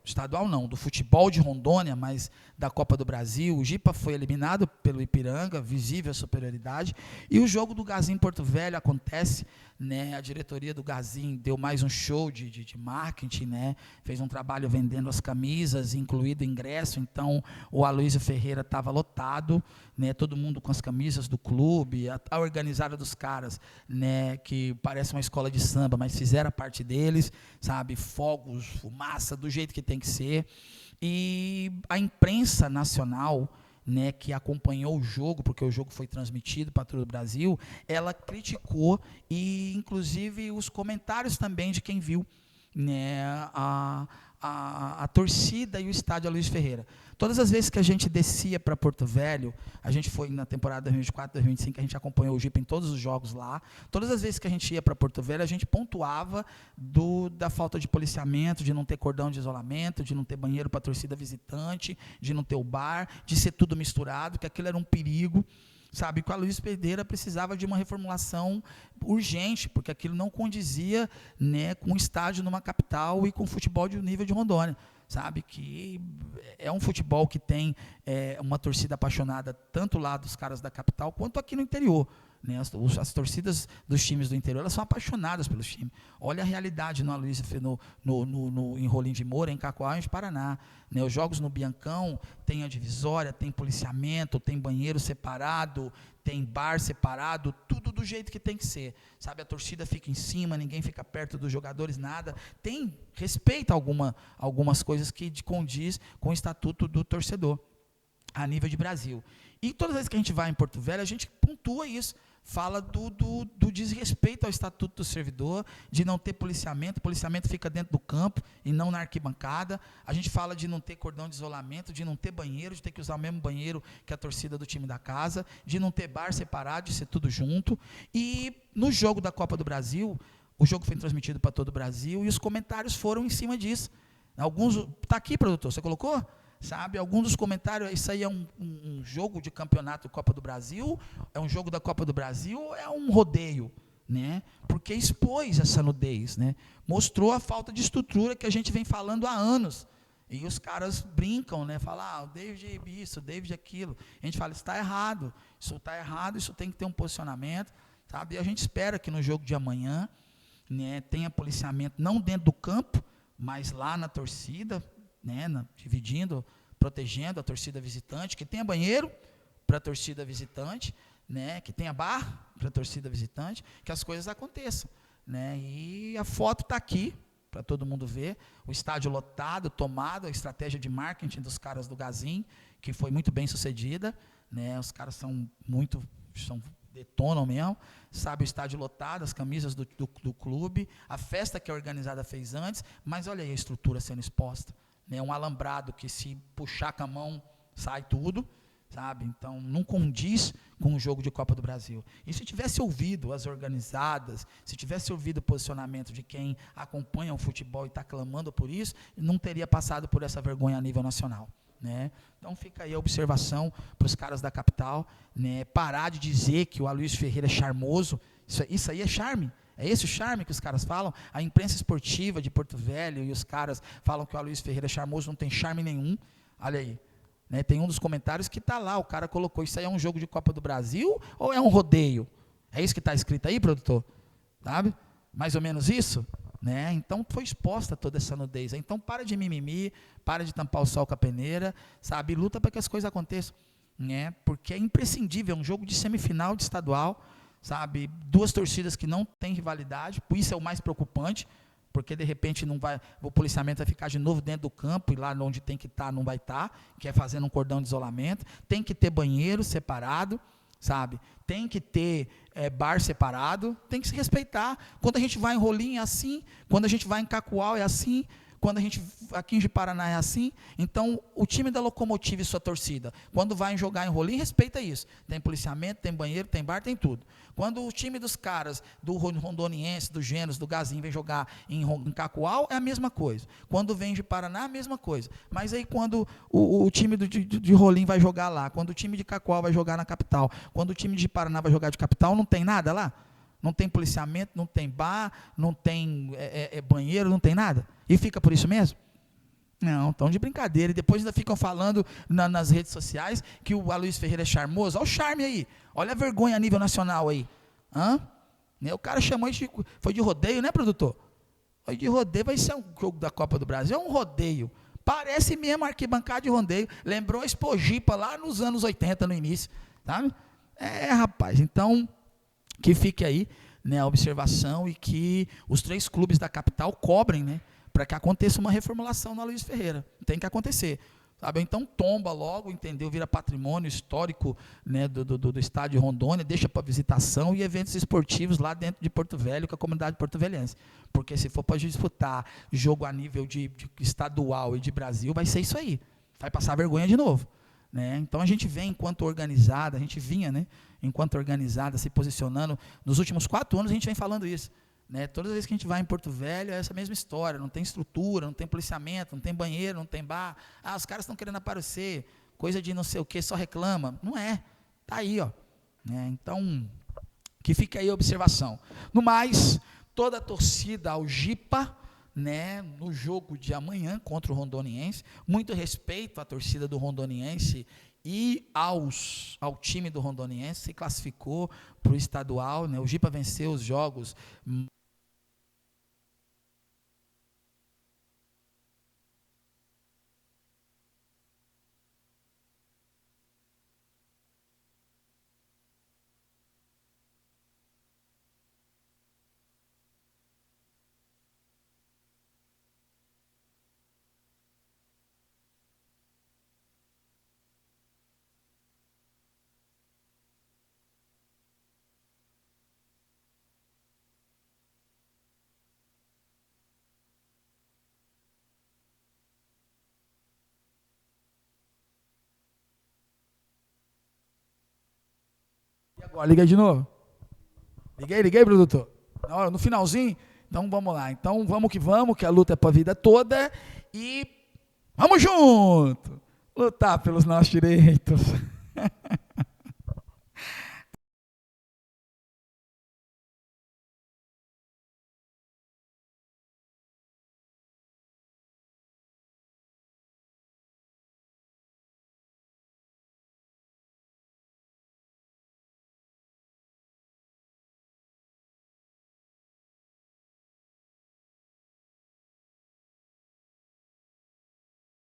estadual não, do futebol de Rondônia, mas da Copa do Brasil, o Gipa foi eliminado pelo Ipiranga, visível a superioridade, e o jogo do Gazin Porto Velho acontece, né, a diretoria do Gazin deu mais um show de marketing, né, fez um trabalho vendendo as camisas, incluído ingresso, então o Aloysio Ferreira estava lotado, né, todo mundo com as camisas do clube, a organizada dos caras, né, que parece uma escola de samba, mas fizeram a parte deles, sabe, fogos, fumaça, do jeito que tem que ser. E a imprensa nacional, né, que acompanhou o jogo, porque o jogo foi transmitido para todo o Brasil, ela criticou, e inclusive os comentários também de quem viu, né, a torcida e o estádio Aloysio Ferreira. Todas as vezes que a gente descia para Porto Velho, a gente foi na temporada 2024, 2025, a gente acompanhou o Gipa em todos os jogos lá, todas as vezes que a gente ia para Porto Velho, a gente pontuava da falta de policiamento, de não ter cordão de isolamento, de não ter banheiro para a torcida visitante, de não ter o bar, de ser tudo misturado, que aquilo era um perigo, sabe, que o Aloysio Ferreira precisava de uma reformulação urgente, porque aquilo não condizia, né, com o estádio numa capital e com o futebol de nível de Rondônia, sabe, que é um futebol que tem uma torcida apaixonada tanto lá dos caras da capital quanto aqui no interior, né? As torcidas dos times do interior, elas são apaixonadas pelos times. Olha a realidade no Aloysio, em Rolim de Moura, em Cacoal, em Paraná, né? Os jogos no Biancão tem a divisória, tem policiamento, tem banheiro separado, tem bar separado, tudo do jeito que tem que ser, sabe? A torcida fica em cima, ninguém fica perto dos jogadores, nada. Respeita algumas coisas que condiz com o estatuto do torcedor a nível de Brasil. E todas as vezes que a gente vai em Porto Velho, a gente pontua isso, fala do desrespeito ao estatuto do servidor, de não ter policiamento, o policiamento fica dentro do campo e não na arquibancada, a gente fala de não ter cordão de isolamento, de não ter banheiro, de ter que usar o mesmo banheiro que a torcida do time da casa, de não ter bar separado, de ser tudo junto. E no jogo da Copa do Brasil, o jogo foi transmitido para todo o Brasil e os comentários foram em cima disso. Alguns, está aqui, produtor, você colocou? Sabe, alguns dos comentários, isso aí é um jogo de campeonato Copa do Brasil, é um jogo da Copa do Brasil, é um rodeio, né? Porque expôs essa nudez, né? Mostrou a falta de estrutura que a gente vem falando há anos. E os caras brincam, né? Falam, o David isso, o David aquilo. A gente fala, isso está errado, isso tem que ter um posicionamento, sabe? E a gente espera que no jogo de amanhã, né, tenha policiamento não dentro do campo, mas lá na torcida, né, dividindo, protegendo a torcida visitante, que tenha banheiro para a torcida visitante, né, que tenha bar para a torcida visitante, que as coisas aconteçam, né? E a foto está aqui para todo mundo ver, o estádio lotado, tomado, a estratégia de marketing dos caras do Gazin, que foi muito bem sucedida, né? Os caras detonam mesmo, sabe, o estádio lotado, as camisas do clube, a festa que a organizada fez antes, mas olha aí a estrutura sendo exposta, né, um alambrado que se puxar com a mão sai tudo, sabe? Então não condiz com o jogo de Copa do Brasil. E se tivesse ouvido as organizadas, se tivesse ouvido o posicionamento de quem acompanha o futebol e está clamando por isso, não teria passado por essa vergonha a nível nacional, né? Então fica aí a observação para os caras da capital, né, parar de dizer que o Aloysio Ferreira é charmoso, isso aí é charme. É esse o charme que os caras falam? A imprensa esportiva de Porto Velho e os caras falam que o Aloysio Ferreira é charmoso, não tem charme nenhum. Olha aí, né, tem um dos comentários que está lá, o cara colocou, isso aí é um jogo de Copa do Brasil ou é um rodeio? É isso que está escrito aí, produtor? Sabe? Mais ou menos isso? né? Então foi exposta toda essa nudez. Então para de mimimi, para de tampar o sol com a peneira, sabe? Luta para que as coisas aconteçam, né? Porque é imprescindível, é um jogo de semifinal de estadual, sabe? Duas torcidas que não têm rivalidade, isso é o mais preocupante, porque de repente não vai, o policiamento vai ficar de novo dentro do campo e lá onde tem que estar não vai estar, que é fazendo um cordão de isolamento. Tem que ter banheiro separado, sabe? Tem que ter bar separado, tem que se respeitar. Quando a gente vai em Rolim é assim, quando a gente vai em Cacoal é assim, quando a gente aqui em Paraná é assim. Então, o time da Locomotiva e sua torcida, quando vai jogar em Rolim, respeita isso. Tem policiamento, tem banheiro, tem bar, tem tudo. Quando o time dos caras, do Rondoniense, do Gêneros, do Gazinho, vem jogar em Cacoal, é a mesma coisa. Quando vem de Paraná, é a mesma coisa. Mas aí quando o time de Rolim vai jogar lá, quando o time de Cacoal vai jogar na capital, quando o time de Paraná vai jogar de capital, não tem nada lá? Não tem policiamento, não tem bar, não tem banheiro, não tem nada? E fica por isso mesmo? Não, estão de brincadeira. E depois ainda ficam falando nas redes sociais que o Aloysio Ferreira é charmoso. Olha o charme aí. Olha a vergonha a nível nacional aí. O cara chamou isso, foi de rodeio, né, produtor? Foi de rodeio, vai ser um jogo da Copa do Brasil. É um rodeio. Parece mesmo arquibancada de rodeio. Lembrou a Expojipa lá nos anos 80, no início. Sabe? Rapaz, então... que fique aí, né, a observação e que os 3 clubes da capital cobrem, né, para que aconteça uma reformulação no Aloysio Ferreira. Tem que acontecer. Sabe? Então tomba logo, entendeu? Vira patrimônio histórico, né, do estádio Rondônia, deixa para visitação e eventos esportivos lá dentro de Porto Velho, com a comunidade porto-velhense. Porque se for para disputar jogo a nível de estadual e de Brasil, vai ser isso aí. Vai passar vergonha de novo. Né? Então a gente vem enquanto organizada, a gente vinha, né, enquanto organizada, se posicionando. Nos últimos 4 anos a gente vem falando isso. Né? Todas as vezes que a gente vai em Porto Velho é essa mesma história, não tem estrutura, não tem policiamento, não tem banheiro, não tem bar. Os caras estão querendo aparecer, coisa de não sei o que, só reclama. Não é, está aí. Ó. Né? Então, que fique aí a observação. No mais, toda a torcida algipa, né, no jogo de amanhã contra o Rondoniense, muito respeito à torcida do Rondoniense e ao time do Rondoniense, se classificou para o estadual, né, o Gipa venceu os jogos. Agora, liguei de novo. Liguei, produtor. No finalzinho, então vamos lá. Então vamos, que a luta é para a vida toda e vamos junto! Lutar pelos nossos direitos.